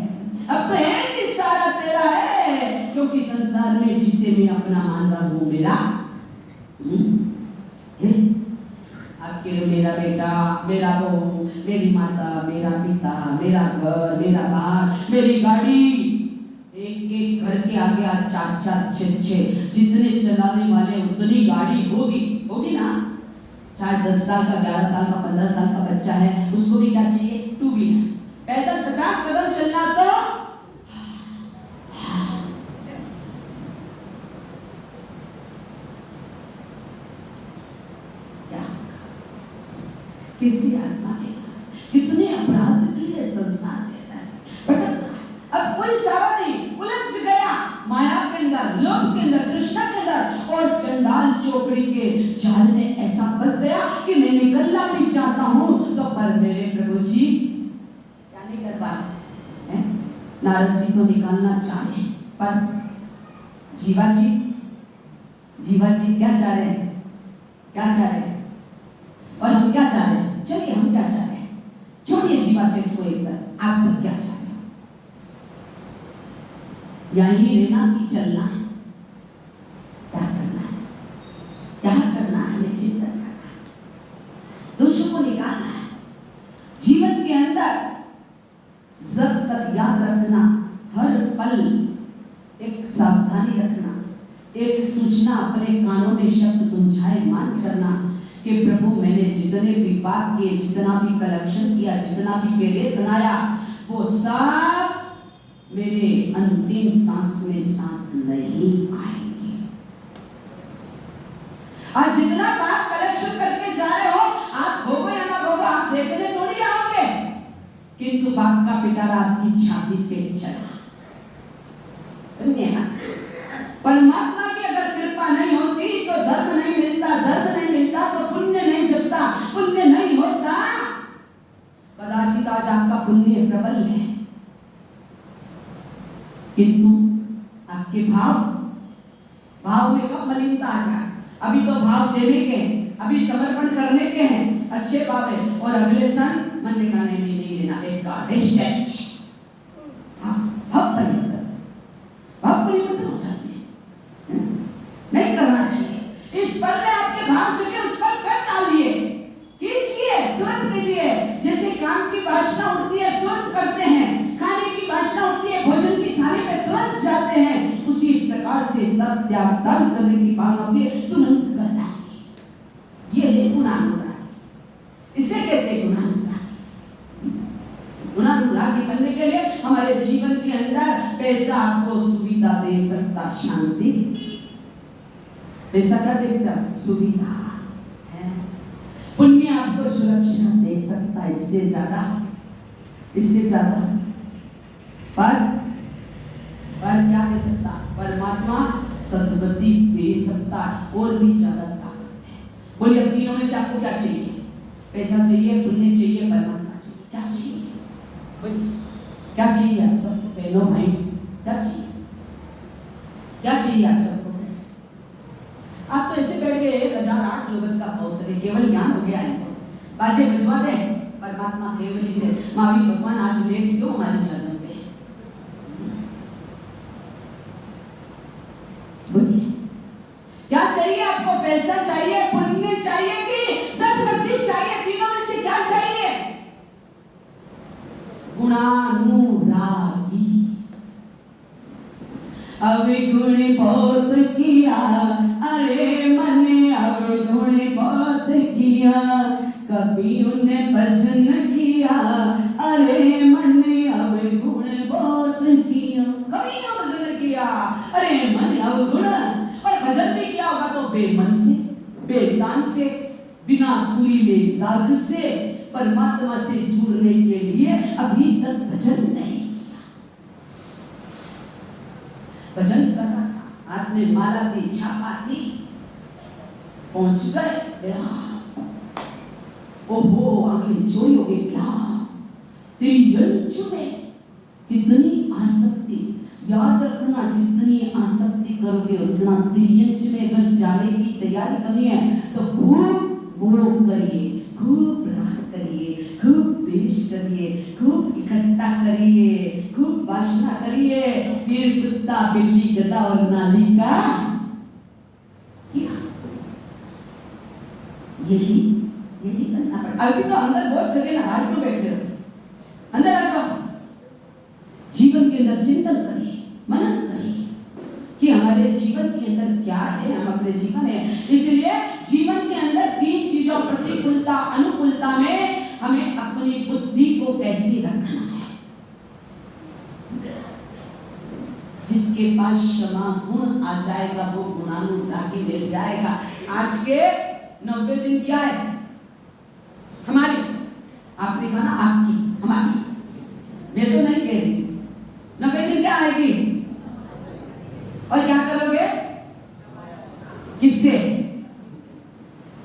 अब तो है कि सारा तेरा है, क्योंकि संसार में जिसे मैं अपना मान रहा हूं मेरा आपके मेरा बेटा, मेरा बहू, मेरी माता, मेरा पिता, मेरा घर, मेरा बाहर, मेरी गाड़ी, एक एक घर के आगे आज 4-4, 6-6 जितने चलाने वाले उतनी गाड़ी होगी ना। चाहे 10 साल का, 11 साल का, 15 साल का बच्चा है, उसको भी क्या चाहिए? Two wheeler. पैदल 50 कदम चलना तो क्या किसी आत्मा के कितने अपराध किए संसार देता है, भटक रहा है, अब कोई सहारा नहीं, उलझ गया माया के अंदर, लोभ के अंदर, तृष्णा के अंदर, और चंडाल चौकड़ी के जाल में ऐसा फंस गया कि मैं निकलना भी चाहता हूं तो पर मेरे प्रभु जी क्या नहीं कर पाए। नारद जी तो निकालना चाहे, पर जीवा जी क्या चाह रहे हैं? क्या चाह रहे हैं? और हम क्या चाह रहे हैं? चलिए हम क्या चाह रहे हैं, छोड़िए जीवा से को एकदम, आप सब क्या चाह रहे हैं? यही रहना कि चलना है? क्या करना है? क्या करना है? हमें चिंतन करना है, दोषों को निकालना है जीवन के अंदर। जब तक याद रखना, हर पल एक सावधानी रखना, एक सूचना अपने कानों में शब्द गुंजायमान करना कि प्रभु मैंने जितने भी पाप किए, जितना भी कलेक्शन किया, जितना भी पेले बनाया, वो सब मेरे अंतिम सांस में साथ नहीं आएंगे। आज जितना पाप कलेक्शन करके जा रहे हो, आप भोगो या ना भोगो, आप देखने थोड़ी आओगे, किंतु पाप का पिटारा आपकी छाती पे चला। परमात्मा की अगर कृपा नहीं होती तो धर्म नहीं मिलता, धर्म नहीं मिलता तो पुण्य नहीं जपता, पुण्य नहीं होता। कदाचित आज आपका पुण्य प्रबल है, किंतु आपके भाव में कब मलिनता आ जाए? अभी तो भाव देने के, अभी समर्पण करने के हैं, अच्छे भाव है, और अगले क्षण मन ने कहा नहीं देना, एक का वेस्टेज। भाव परिवर्तन हो जाते हैं, नहीं करना चाहिए। इस पल में आपके भाव चुके, उस पर कर डालिए, कीजिए, तुरंत कीजिए। जैसे काम की वासना उठती है तुरंत करते हैं, खाने की वासना उठती है भोजन की थाली पे तुरंत जाते हैं, उसी प्रकार से तब त्याग करने की भावना होती है, तुरंत कर डालिए। ये है गुणानुरागी, इसे कहते हैं गुणानुरागी। गुणानुरागी बनने के लिए हमारे जीवन के अंदर पैसा आपको सुविधा दे सकता, शांति। पैसा क्या देता? सुविधा है। पुण्य आपको सुरक्षा दे सकता, इससे ज्यादा पर क्या दे सकता? परमात्मा सद्गति दे सकता, और भी ज्यादा ताकत है। बोलिए अब तीनों में से आपको क्या चाहिए? पैसा चाहिए, पुण्य चाहिए, परमात्मा चाहिए, क्या चाहिए? बोलिए क्या चाहिए आप सबको? बहनों भाई क्या चाहिए? क्या चाहिए आप सबको? आप तो ऐसे बैठ गए 1008 लोगों का अवसर है, केवल ज्ञान हो गया इनको, बाजे बजवा दे परमात्मा केवली से। महावीर भगवान आज लेट क्यों हमारी छजन पे? बोलिए क्या चाहिए आपको? पैसा चाहिए, पुण्य चाहिए कि सद्गति चाहिए? तीनों में से क्या चाहिए? गुणानुरागी। अवगुण बहुत किया, अरे मने अवगुण बहुत किया, कभी उन्हें भजन किया, अरे मने अवगुण बहुत किया, कभी ना भजन किया, अरे मन अवगुण। और भजन भी किया होगा तो बेमन से, बेतान से, बिना सुरीले राग से, परमात्मा से जुड़ने के लिए अभी तक भजन नहीं किया। भजन कर रहा था, हाथ में माला थी, छापा थी, पहुंच गए, ओहो आगे चोरी हो गई, तेरी यंचु में कितनी आसक्ति, याद रखना, जितनी आसक्ति करोगे उतना तिर्यंच में अगर जाने की तैयारी करनी है तो खूब वो करिए, खूब राह करिए, खूब पेश करिए, खूब इकट्ठा करिए, खूब वासना करिए। फिर कुत्ता बिल्ली गधा और नाली का क्या, यही करना पड़ेगा। अभी तो अंदर बहुत जगह ना, बाहर क्यों बैठे हो, अंदर आ जाओ। जीवन के अंदर चिंतन करिए, मनन करिए कि हमारे जीवन के अंदर क्या है, हम अपने जीवन है। इसलिए जीवन के अंदर तीन चीजों, प्रतिकूलता अनुकूलता में हमें अपनी बुद्धि को कैसे रखना है। जिसके पास क्षमा गुण आ जाएगा वो गुणानुरागी मिल जाएगा। आज के 90 दिन क्या है हमारी, आपने कहा ना आपकी, हमारी, मैं तो नहीं कह रही। 90 दिन क्या आएगी और क्या करोगे, किससे?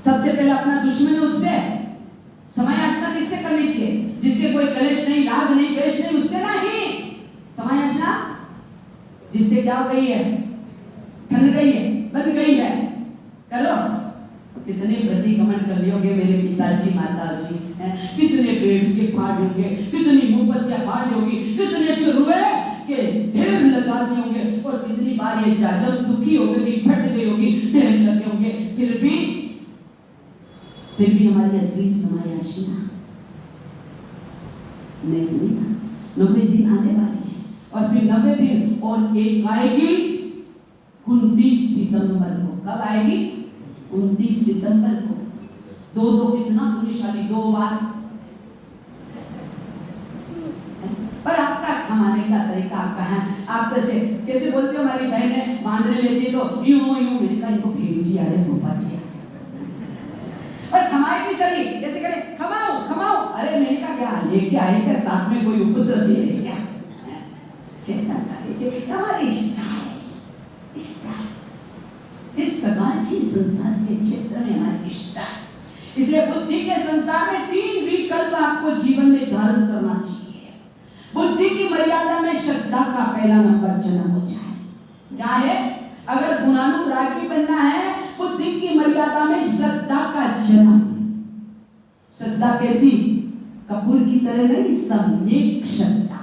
सबसे पहले अपना दुश्मन है उससे समय याचना किससे करनी चाहिए? जिससे कोई कलेश नहीं, लाभ नहीं, पेश नहीं, उससे नहीं समय याचना। जिससे क्या हो गई है, ठंड गई है, बन गई है, करो। कितने प्रतिक्रमण कर लियोगे मेरे पिताजी माताजी, कितने पेड़ के फाड़ होंगे, कितनी मोमबत्तियां फाड़ होगी, कितने चरुए के ढेर लगा दिए होंगे, और कितनी बार ये जाजम दुखी हो गई, फट गई होगी, ढेर लगे होंगे, फिर भी हमारी असली समय याचना नहीं। 90 दिन आने वाली है और फिर 90 दिन और एक आएगी 29 सितंबर को। कब आएगी? 29 सितंबर को। दो कितना पुण्यशाली, 2 बार। पर आपका कमाने का तरीका आपका है, आप कैसे बोलते हो, हमारी बहनें बांधने लेती तो यूं मैंने कहा इनको भेजी आ रहे गोपा जी, और कमाई भी सही, कैसे करें, खमाओ। अरे मैंने कहा क्या लेके आए, क्या साथ में कोई उपद्रव दे रहे क्या? चिंता करिए, हमारी स्टाइल इस प्रकार की संसार के क्षेत्र में हमारी स्टाइल। इसलिए बुद्धि के संसार में 3 विकल्प आपको जीवन में धारण करना चाहिए। बुद्धि की मर्यादा में श्रद्धा का पहला नंबर जन्म हो जाए। क्या है? अगर गुणानुरागी बनना है, बुद्धि की मर्यादा में श्रद्धा का जन्म। श्रद्धा कैसी? कपूर की तरह नहीं, सम्यक श्रद्धा।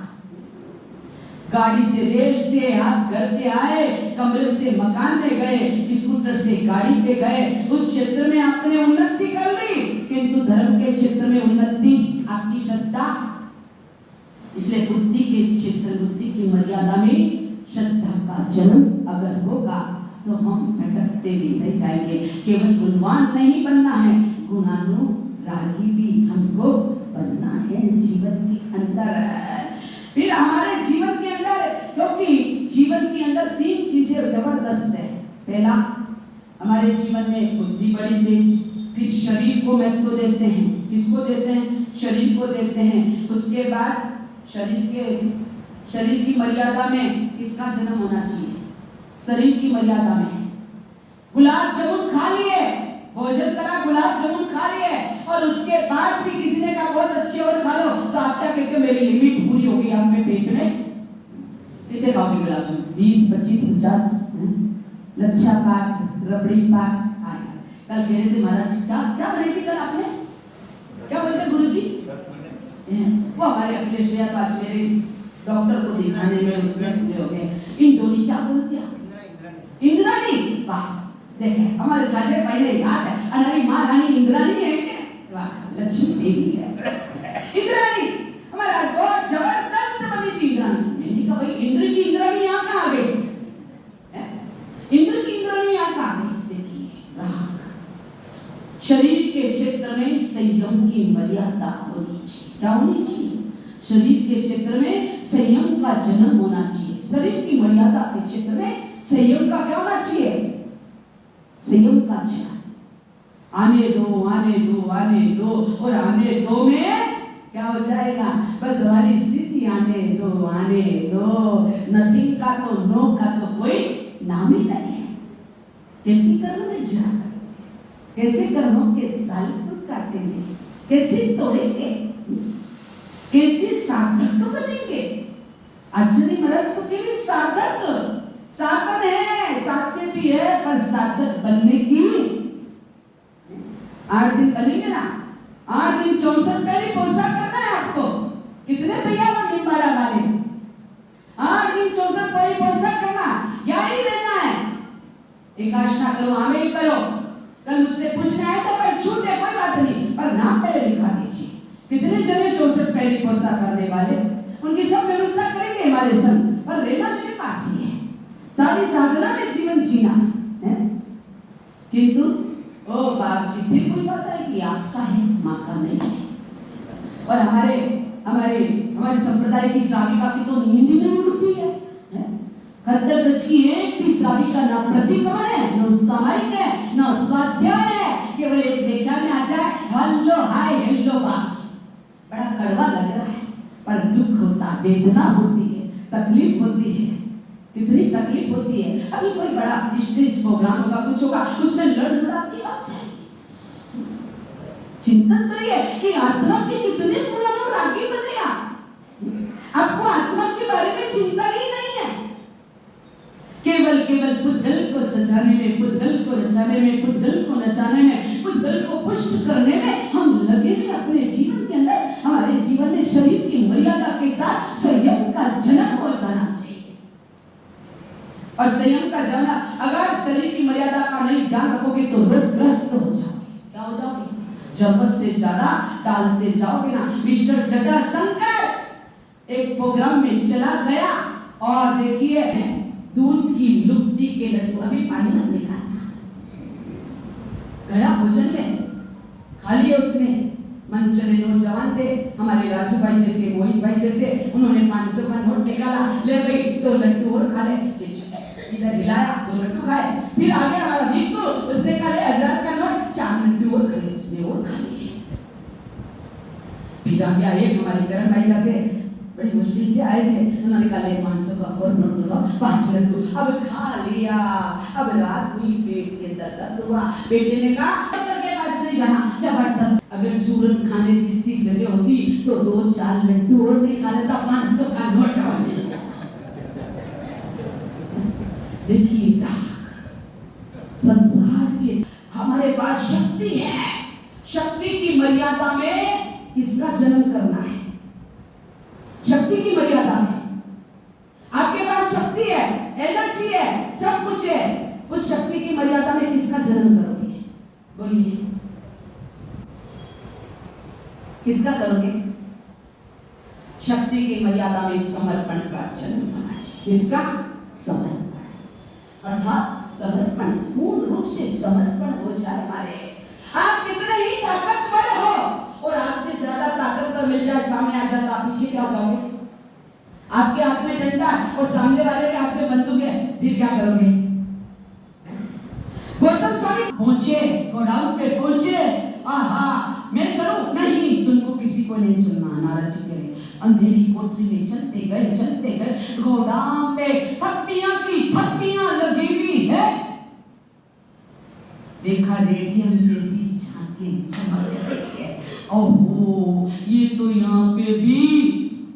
गाड़ी से, रेल से आप घर पे आए, कमरे से मकान में गए, स्कूटर से गाड़ी पे गए, उस क्षेत्र में आपने उन्नति कर ली, किंतु धर्म के क्षेत्र में उन्नति आपकी श्रद्धा। इसलिए बुद्धि के क्षेत्र, बुद्धि की मर्यादा में श्रद्धा का जन्म अगर होगा तो हम भटकते भी नहीं जाएंगे। केवल गुणवान नहीं बनना है, गुणानुरागी भी हमको बनना है जीवन के अंदर। फिर हमारे जीवन के अंदर, क्योंकि जीवन के अंदर 3 चीजें जबरदस्त है। पहला, हमारे जीवन में बुद्धि बड़ी तेज, फिर शरीर को महत्व देते हैं। किसको देते हैं? शरीर को देते हैं। उसके बाद शरीर की मर्यादा में किसका जन्म होना चाहिए? शरीर की मर्यादा में। गुलाब जामुन खा लिए, भोजन करा, गुलाब जामुन खा लिए, और उसके बाद भी किसी ने कहा बहुत अच्छे और खा लो, तो आप क्या कहते हो? मेरी लिमिट पूरी हो गई, आप में पेट में कितने खाओगे गुलाब जामुन? 20, 25, 50, लच्छा पाक, रबड़ी पाक। कल कह रहे थे महाराज क्या बनाई थी कल आपने? क्या बोलते गुरुजी? वो हमारे अखिलेश भैया तो आज मेरे डॉक्टर को दिखाने में उसमें पूरे हो गए। इंदौरी क्या बोलते हैं? इंद्राणी। वाह, देखे हमारे झाजे पहले याद है, हमारी माँ रानी इंद्राणी है क्या? वाह, लक्ष्मी देवी है इंद्राणी। हमारा बहुत जबरदस्त बनी थी इंद्राणी। मैंने कहा भाई इंद्र की इंद्राणी यहाँ कहाँ गई? इंद्र की इंद्राणी यहाँ कहाँ गई? देखिए राग। शरीर के क्षेत्र में संयम की मर्यादा होनी चाहिए। क्या होनी चाहिए? शरीर के क्षेत्र में संयम का जन्म होना चाहिए। शरीर की मर्यादा के क्षेत्र में संयम का क्या होना चाहिए? संयम का जन्म। आने दो और आने दो में क्या हो जाएगा? बस हमारी स्थिति आने दो। नथिंग का तो, नो का तो कोई नाम ही नहीं है। कैसी कर्म में जा, कैसे कर्मों के साल काटेंगे, कैसे तोड़ेंगे, कैसे सार्थक बनेंगे? आचार्य महाराज तो केवल साधन है, साध्य भी है, पर साधक बनने की 8 दिन बनेंगे ना, 8 दिन 64 पहले पोसा करना है आपको। कितने तैयार हो निम्बाड़ा वाले? 8 दिन 64 पहले पोसा करना, यही रहना है। एकाशना करो, आमेल करो। कल मुझसे पूछना है तो पर छूटे कोई बात नहीं, पर नाम पहले लिखा दीजिए। कितने जने 64 पहले पोसा करने वाले, उनकी सब व्यवस्था करेंगे हमारे संग, पर रहना मेरे पास ही है। सारी साधना में जीवन जीना है। किंतु ओ बाप जी, फिर कोई बात है कि आपका है, माँ का नहीं है। और हमारे संप्रदाय की श्राविका की तो नींद ही नहीं उड़ती है। खद्दर गज की एक भी श्राविका ना प्रतिक्रमण है, न सामायिक है, न स्वाध्याय है। केवल एक व्याख्या में आ जाए, हेलो हाय हेलो बाप जी। बड़ा कड़वा लग रहा है, पर दुख होता, वेदना होती है, तकलीफ होती है। कितनी तकलीफ होती है। अभी कोई बड़ा स्टेज प्रोग्राम होगा, कुछ होगा, उसमें लड़ की बात है। चिंतन करिए कि आत्मा के कितने गुण और रागी बने आप। आपको आत्मा के बारे में चिंता ही नहीं है। केवल पुद्गल को सजाने में, पुद्गल को रचाने में, पुद्गल को नचाने में, पुद्गल को पुष्ट करने में हम लगे हैं अपने जीवन के अंदर। हमारे जीवन में शरीर की मर्यादा के साथ संयम का जन्म हो जाना चाहिए। और संयम का जाना, अगर शरीर की मर्यादा का नहीं ध्यान रखोगे तो रोगग्रस्त हो जाओगे। क्या हो जाओगे? जरूरत से ज्यादा डालते जाओगे ना। मिस्टर जटाशंकर एक प्रोग्राम में चला गया और देखिए दूध की लुप्ती के लड्डू, अभी पानी मत निकालना, गया भोजन में खा लिए उसने। मंचले नौजवान थे हमारे राजू भाई जैसे, मोहित भाई जैसे, उन्होंने 500 का नोट निकाला, ले भाई 2 लड्डू और खा ले। इधर हिलाया, 2 लड्डू खाए। फिर आगे हमारा मीतू, उसने कहा 1000 का नोट, 4 लड्डू और खा ले, उसने और खा लिए। फिर आ गया एक हमारे करण भाई जैसे, बड़ी मुश्किल से आए थे, उन्होंने कहा 500 का और नोट लगाओ, 5 लड्डू। अब खा लिया। अब रात हुई, पेट के दर्द हुआ। बेटे ने कहा डॉक्टर के पास नहीं जाना, जबरदस्त। अगर चूरन खाने जितनी जगह होती तो 2-4 लड्डू और निकाले तो 500 का नोट और मिल जाता। देखिए संसार के हमारे पास शक्ति है, शक्ति की मर्यादा में किसका जन्म करना है? शक्ति की मर्यादा में आपके पास शक्ति है, एनर्जी है, सब कुछ है। उस शक्ति की मर्यादा में किसका जन्म करोगे? बोलिए, किसका करोगे? शक्ति की मर्यादा में समर्पण का जन्म होना चाहिए। किसका? समर्पण। अर्थात समर्पण, पूर्ण रूप से समर्पण हो जाए हमारे। आप कितने ही ताकतवर हो और आपसे ज्यादा ताकतवर मिल जाए, सामने आ जाता, आप पीछे क्या हो जाओगे? आपके हाथ में डंडा और सामने वाले के हाथ में बंदूक है, फिर क्या करोगे? गौतम स्वामी पहुंचे, गोडाउन पे पहुंचे। आहा, मैं चलूं? नहीं, तुमको किसी को नहीं चलना। नारद जी कह रहे, अंधेरी कोठरी में चलते गए, गोडाउन पे थप्पियां की थप्पियां लगी हुई है। देखा रेडियम जैसी झांकी चमक रही है। ओहो, ये तो यहाँ पे भी,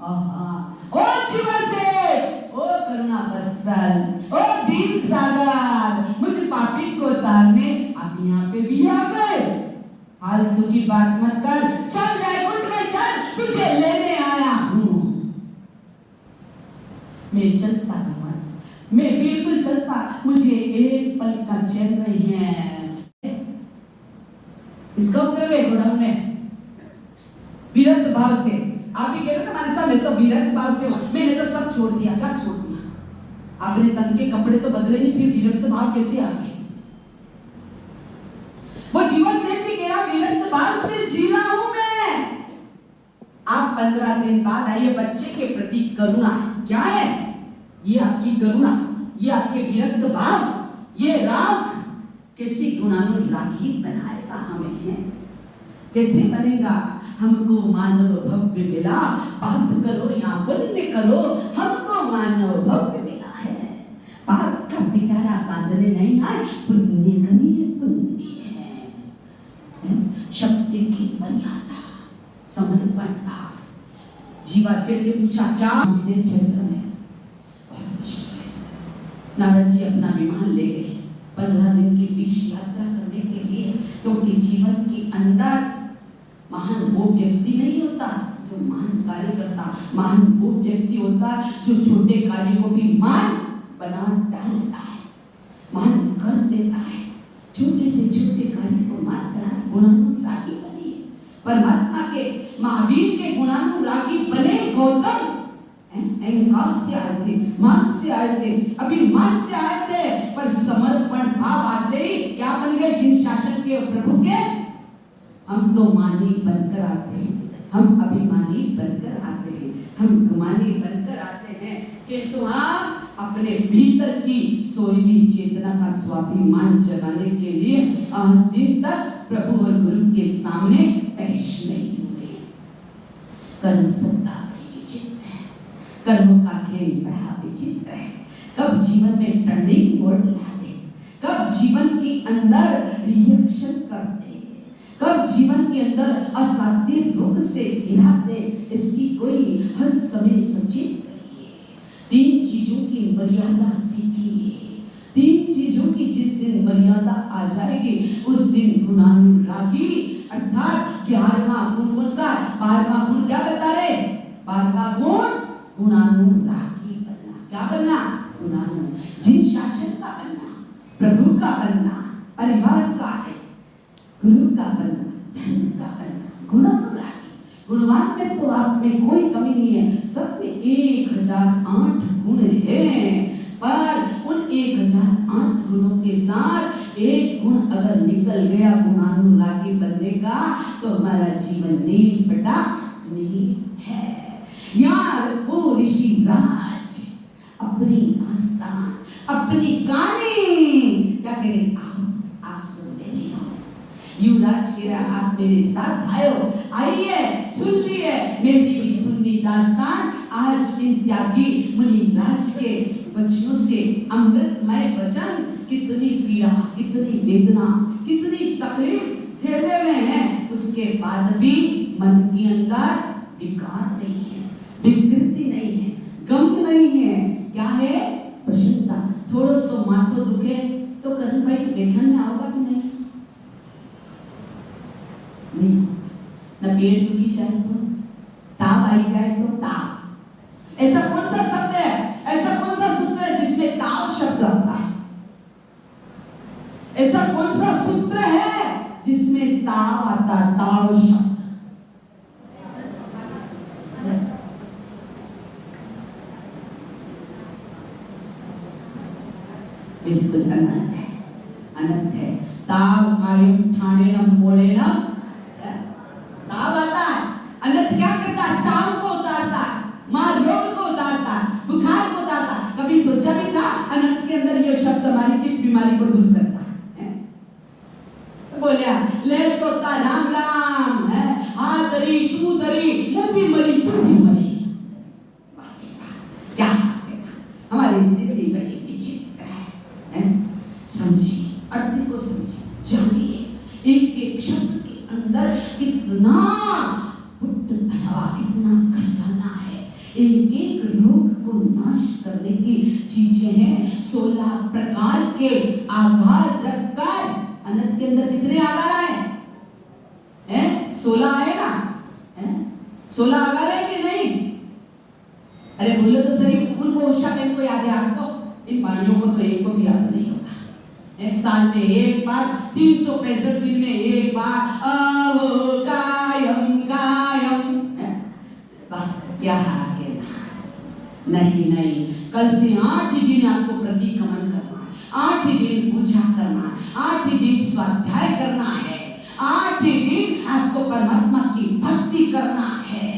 आहा, ओ जीवन से, ओ करुणा बत्सल, ओ दीन सागर, मुझ पापी को तारने आप यहाँ पे भी आ गए। फालतू की बात मत कर, चल वैकुंठ में चल, तुझे लेने आया हूँ। मैं चलता हूँ, मैं बिल्कुल चलता, मुझे एक पल का चैन नहीं है। इसका उत्तर है गोडाउन में विरक्त भाव से। आप भी कह रहे हो ना मानसा, मैं तो विरक्त भाव से हूं, मैंने तो सब छोड़ दिया। क्या छोड़ दिया? आपने तन के कपड़े तो बदले नहीं, फिर विरक्त भाव कैसे आ गए? वो जीवन सेठ भी कह रहा विरक्त भाव से जी रहा हूं मैं। आप 15 दिन बाद आइए, बच्चे के प्रति करुणा क्या है? ये आपकी करुणा, ये आपके विरक्त भाव, ये राग कैसे गुणानुरागी बनाएगा हमें है? कैसे बनेगा? हमको मानव भव्य मिला, पाप करो या पुण्य करो, हमको मानव भव्य मिला है। पाप का पिटारा बांधने नहीं आए, पुण्य करिए, पुण्य है। शक्ति की मर्यादा, समर्पण भाव। जीवा से पूछा क्या क्षेत्र में नारद जी अपना विमान ले गए 15 दिन की विश्व यात्रा करने के लिए, क्योंकि जीवन के अंदर महान वो व्यक्ति नहीं होता जो महान कार्य करता, महान वो व्यक्ति होता जो छोटे कार्य को भी महान बना डालता है, महान कर देता है। छोटे से छोटे कार्य को महान बना गुणानुरागी बने। परमात्मा के महावीर के गुणानुरागी बने गौतम अहंकार से आए थे, मान से आए थे, अभिमान से आए थे, पर समर्पण भाव आते ही क्या बन गए? जिन शासन के प्रभु के हम तो मानी बनकर आते हैं, हम अभिमानी बनकर आते हैं, हम गुमानी बनकर आते हैं, किंतु हम अपने भीतर की सोई हुई चेतना का स्वाभिमान जगाने के लिए आज दिन तक प्रभु और गुरु के सामने पेश नहीं हुए। कर्म सत्ता बड़ी विचित्र है, कर्मों का खेल बड़ा विचित्र है। कब जीवन में टर्निंग मोड़ ला दे, कब जीवन के अंदर रिएक्शन कर दे, कब जीवन के अंदर असाध्य रोग से गिरा दे, इसकी कोई हर समय सचेत रहिए। 3 चीजों की मर्यादा सीखिए। 3 चीजों की जिस दिन मर्यादा आ जाएगी उस दिन गुणानुरागी अर्थात 11वां गुण कौन सा? 12वां गुण क्या बता रहे? 12वां गुण गुणानुरागी बनना। क्या बनना? गुणानु, जिन शासन का बनना, प्रभु का बनना, परिवार का है, गुरु का बनना, धन का बनना, गुणानुरागी। गुणवान में तो आप में कोई कमी नहीं है, सब में 1008 गुण हैं, पर उन 1008 गुणों के साथ एक गुण अगर निकल गया गुणानुरागी बनने का तो हमारा जीवन नील पटा नहीं है। यार वो ऋषि राज अपनी आस्थान, अपनी कहानी क्या करें? आप सुन रहे हो, युवराज कह रहा आप मेरे साथ आयो, आइए सुन लिए मेरी भी सुननी दास्तान। आज इन त्यागी मुनि राज के वचनों से अमृतमय वचन, कितनी पीड़ा, कितनी वेदना, कितनी तकलीफ झेले हुए हैं, उसके बाद भी मन के अंदर विकार नहीं है, विकृति नहीं है, गम नहीं है। क्या है? प्रसन्नता। थोड़ा सो माथो दुखे तो करण भाई लेखन में आओगा कि नहीं? नहीं। न पेट दुखी जाए तो, ताव आई जाए तो ताव। ऐसा कौन सा शब्द है, ऐसा कौन सा सूत्र है जिसमें ताव शब्द आता है? ऐसा कौन सा सूत्र है जिसमें ताव आता? ताव शब्द बिल्कुल अनंत है, अनंत है। ताव कायम ठाणे न मोड़े न, ताव आता है। अनंत क्या करता है? ताव को उतारता है, महारोग को उतारता है, बुखार को उतारता है। कभी सोचा भी था अनंत के अंदर ये शब्द हमारी किस बीमारी को दूर करता है? बोलिया ले तो ता राम राम है, हाँ दरी तू दरी, मैं भी मरी तू भी मरी। क्या हमारी स्थिति बड़ी विचित्र है। समझिए, अर्थ को समझिए, जानिए एक एक शब्द के अंदर कितना पुट भरा, कितना खजाना है। एक एक रोग को नाश करने की चीजें हैं। 16 प्रकार के आधार रखकर अनंत के अंदर कितने आधार आए? 16 आए ना? 16 आधार है कि नहीं? अरे बोलो तो सही, उनको उषा बहन को याद है आपको? इन वाणियों को तो एक को भी याद नहीं होगा। एक साल में एक बार, 365 दिन में एक बार, अब कायम कायम। क्या आगे? नहीं नहीं, कल से 8 ही दिन आपको प्रतिक्रमण करना है, 8 ही दिन पूजा करना है, 8 ही दिन स्वाध्याय करना है, 8 ही दिन आपको परमात्मा की भक्ति करना है।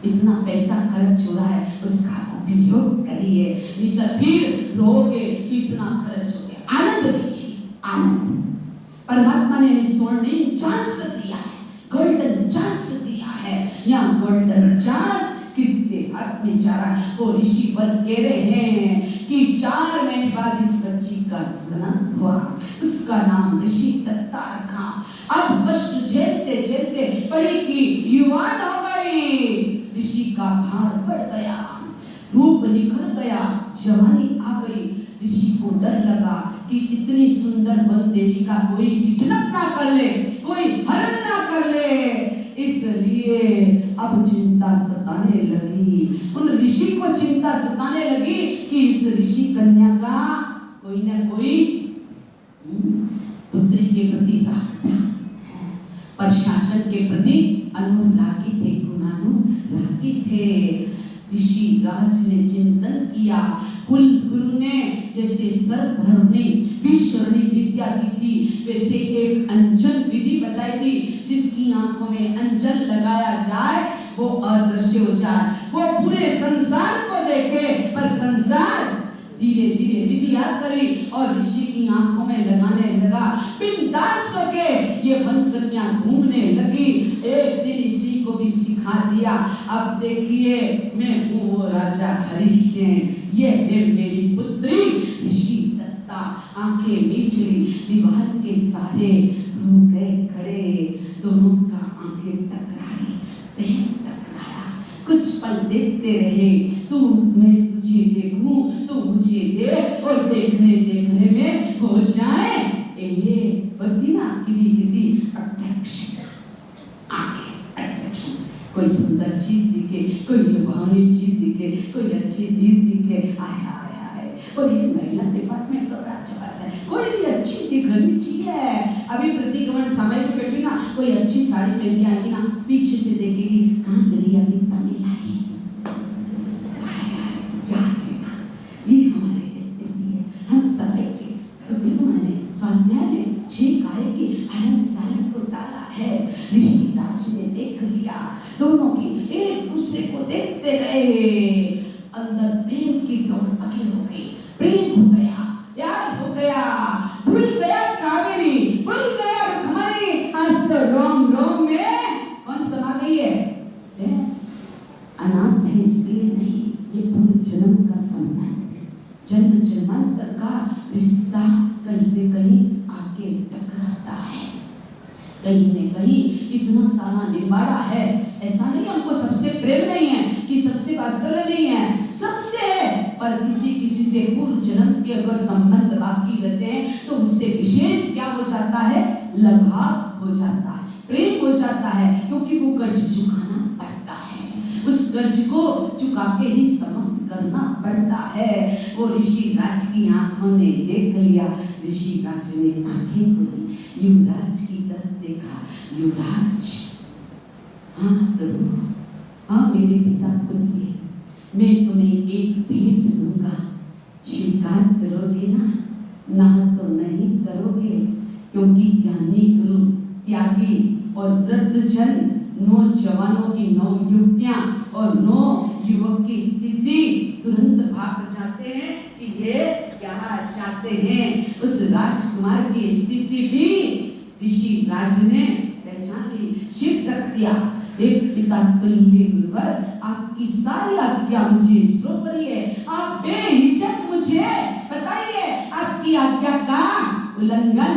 इतना पैसा खर्च हो रहा है, उसका उपयोग करिए, नहीं तो फिर रोगे कितना खर्च हो गया। आनंद लीजिए, आनंद। परमात्मा ने हमें स्वर्णिम चांस दिया है, गोल्डन चांस दिया है। यहाँ गोल्डन चांस किसके हाथ में जा रहा है? वो ऋषि वर कह रहे हैं कि 4 महीने बाद इस बच्ची का जन्म हुआ, उसका नाम ऋषि दत्ता रखा। अब कष्ट झेलते झेलते बड़ी की युवान हो गई, ऋषि का भार बढ़ गया। रूप निखर गया, जवानी आ गई। ऋषि को डर लगा कि इतनी सुंदर वन देवी का कोई विकल्प ना कर ले, कोई हरण ना कर ले। इसलिए अब चिंता सताने लगी, उन ऋषि को चिंता सताने लगी कि इस ऋषि कन्या का कोई ना कोई पुत्री के प्रति राग था, प्रशासन के प्रति अनुरागी थे, गुणानुरागी थे। ऋषि राज ने चिंतन किया, कुल गुरु ने जैसे सर्वभरणी विश्वरणी विद्या दी थी, वैसे एक अंजन विधि बताई थी, जिसकी आंखों में अंजन लगाया जाए वो अदृश्य हो जाए, वो पूरे संसार को देखे, पर संसार धीरे धीरे विधि याद करी और ऋषि की आंखों में लगाने लगा। बिंदास होके ये वन कन्या घूमने लगी। एक दिन ऋषि को भी सिखा दिया, अब देखिए मैं हूँ वो राजा हरिश्चंद्र, ये है मेरी पुत्री ऋषि दत्ता। आंखें मीचली, दीवार के सारे हो गए खड़े, दोनों का आंखें टकराई, पैर टकराया, कुछ पल देखते रहे। तू मैं तुझे देखूं, तू मुझे देख, और देखने देखने में हो जाए ये बढ़ती ना कि भी किसी अट्रैक्शन, आंखें अट्रैक्शन, कोई सुंदर चीज दिखे, कोई लुभावनी चीज दिखे, कोई अच्छी चीज दिखे, आय आय आय, और ये महिला डिपार्टमेंट का अच्छा बात है, कोई भी अच्छी दिखनी चाहिए। अभी प्रतिक्रमण समय पे बैठी ना, कोई अच्छी साड़ी पहन के आएगी ना, पीछे से देखेगी कहाँ दरिया कितना मिला है, ये हमारी स्थिति है। हम समय के स्वाध्याय में 6 गाय के हरण सारण को डाला है। ऋषि राज ने देख लिया, दोनों की एक दूसरे को देखते रहे, अंदर प्रेम की दौड़ आगे हो गई, प्रेम हो गया, प्यार हो गया, भूल गया कावेरी, भूल गया हमारी, आज तो रोम रोम में कौन समा गई है? अनाथ है इसलिए नहीं, ये पूर्व जन्म का संबंध, जन्म जन्मांतर का रिश्ता कहीं न कहीं आके टकराता है, कहीं न कहीं इतना सारा निबाड़ा है। ऐसा नहीं हमको सबसे प्रेम नहीं है, कि सबसे वात्सल्य नहीं है, सबसे है, पर किसी किसी से पूर्व जन्म के अगर संबंध बाकी रहते हैं तो उससे विशेष क्या हो जाता है? लगाव हो जाता है, प्रेम हो जाता है, क्योंकि वो कर्ज चुकाना पड़ता है, उस कर्ज को चुका के ही समाप्त करना पड़ता है। वो ऋषि राज की आंखों ने देख लिया, ऋषि राज ने आंखें खोली, युवराज की तरफ देखा। युवराज, हाँ प्रभु, हाँ मेरे पिता तुम ये, मैं तुम्हें एक भेंट दूंगा, स्वीकार करोगे ना? ना तो नहीं करोगे, क्योंकि ज्ञानी गुरु, त्यागी और वृद्ध जन, 9 जवानों की 9 युवतियां और 9 युवक की स्थिति तुरंत भाग जाते हैं कि ये क्या चाहते हैं। उस राजकुमार की स्थिति भी ऋषि राज ने पहचान ली, सिर रख दिया। एक पिता तुल्य गुरुवर, आपकी सारी आज्ञा मुझे श्रोत करिए, आप बेहिचक मुझे बताइए, आपकी आज्ञा का उल्लंघन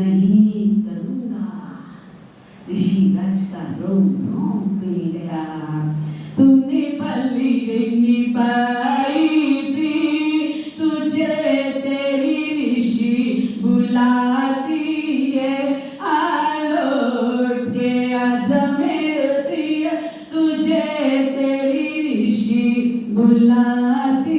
नहीं करूंगा। ऋषि राज का रोम रोम खुल गया। तूने पल्ली रेंगी पाई प्री, तुझे तेरी ऋषि बुलाती है, आलोट के आजा मेरे प्रिय, तुझे तेरी ऋषि बुलाती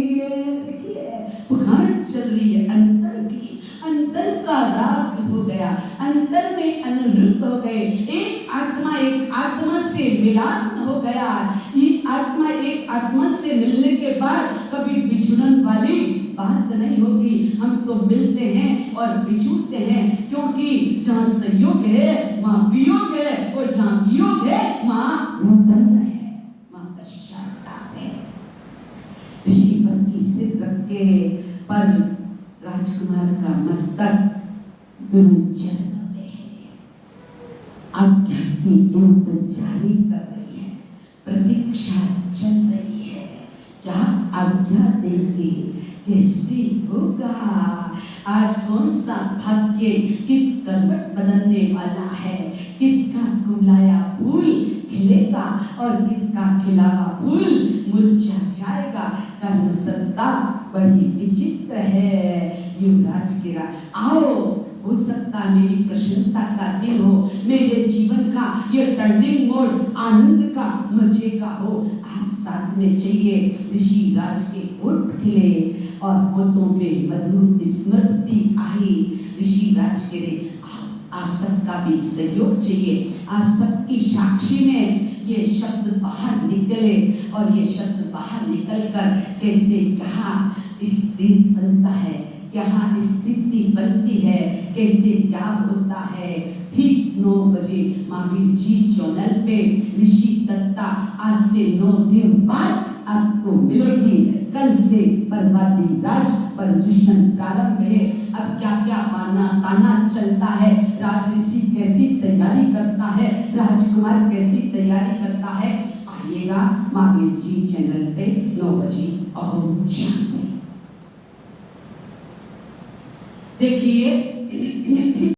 है। देखिए पुखान चल रही है अंतर की, अंतर का राग हो गया, अंतर में अनुरुद्ध हो गए, एक आत्मा से मिलान हो गया। ये आत्मा एक आत्मा से मिलने के बाद कभी बिछड़न वाली बात नहीं होती, हम तो मिलते हैं और बिछुड़ते हैं, क्योंकि जहाँ संयोग है वहाँ वियोग है, और जहाँ वियोग है वहाँ रुदन है, वहाँ पश्चाताप है। ऋषि पर की सिर रख के पर राजकुमार का मस्तक गुरु चरणों में है, आज्ञा की इंतजारी कर रही है, प्रतीक्षा चल रही है, क्या आज्ञा देंगे, कैसे होगा, आज कौन सा भाग्य किस करवट बदलने वाला है, किसका कुमलाया फूल खिलेगा और किसका खिला हुआ फूल मुरझा जाएगा। कर्म सत्ता बड़ी विचित्र है। युवराज कह आओ, हो सकता मेरी प्रसन्नता का दिन हो, मेरे जीवन का ये टर्निंग मोड़ आनंद का, मजे का हो। आप साथ में चाहिए। ऋषि राज के होठ खिले और होठों पे मधुर स्मृति आई। ऋषि राज कह रहे आप सबका भी सहयोग चाहिए। आप सबकी साक्षी में ये शब्द बाहर निकले और ये शब्द बाहर निकलकर कैसे कहा स्टेज बनता है, क्या स्थिति बनती है, कैसे क्या होता है। ठीक 9 बजे महावीर जी चैनल पे ऋषि दत्ता आज से 9 दिन बाद आपको मिलेगी। कल से परवादी राज परजुषण प्रारंभ है। अब क्या क्या बाना ताना चलता है, राज ऋषि कैसी तैयारी करता है, राजकुमार कैसी तैयारी करता है, आइएगा महावीर जी चैनल पे 9 बजे। ओम शांति। देखिए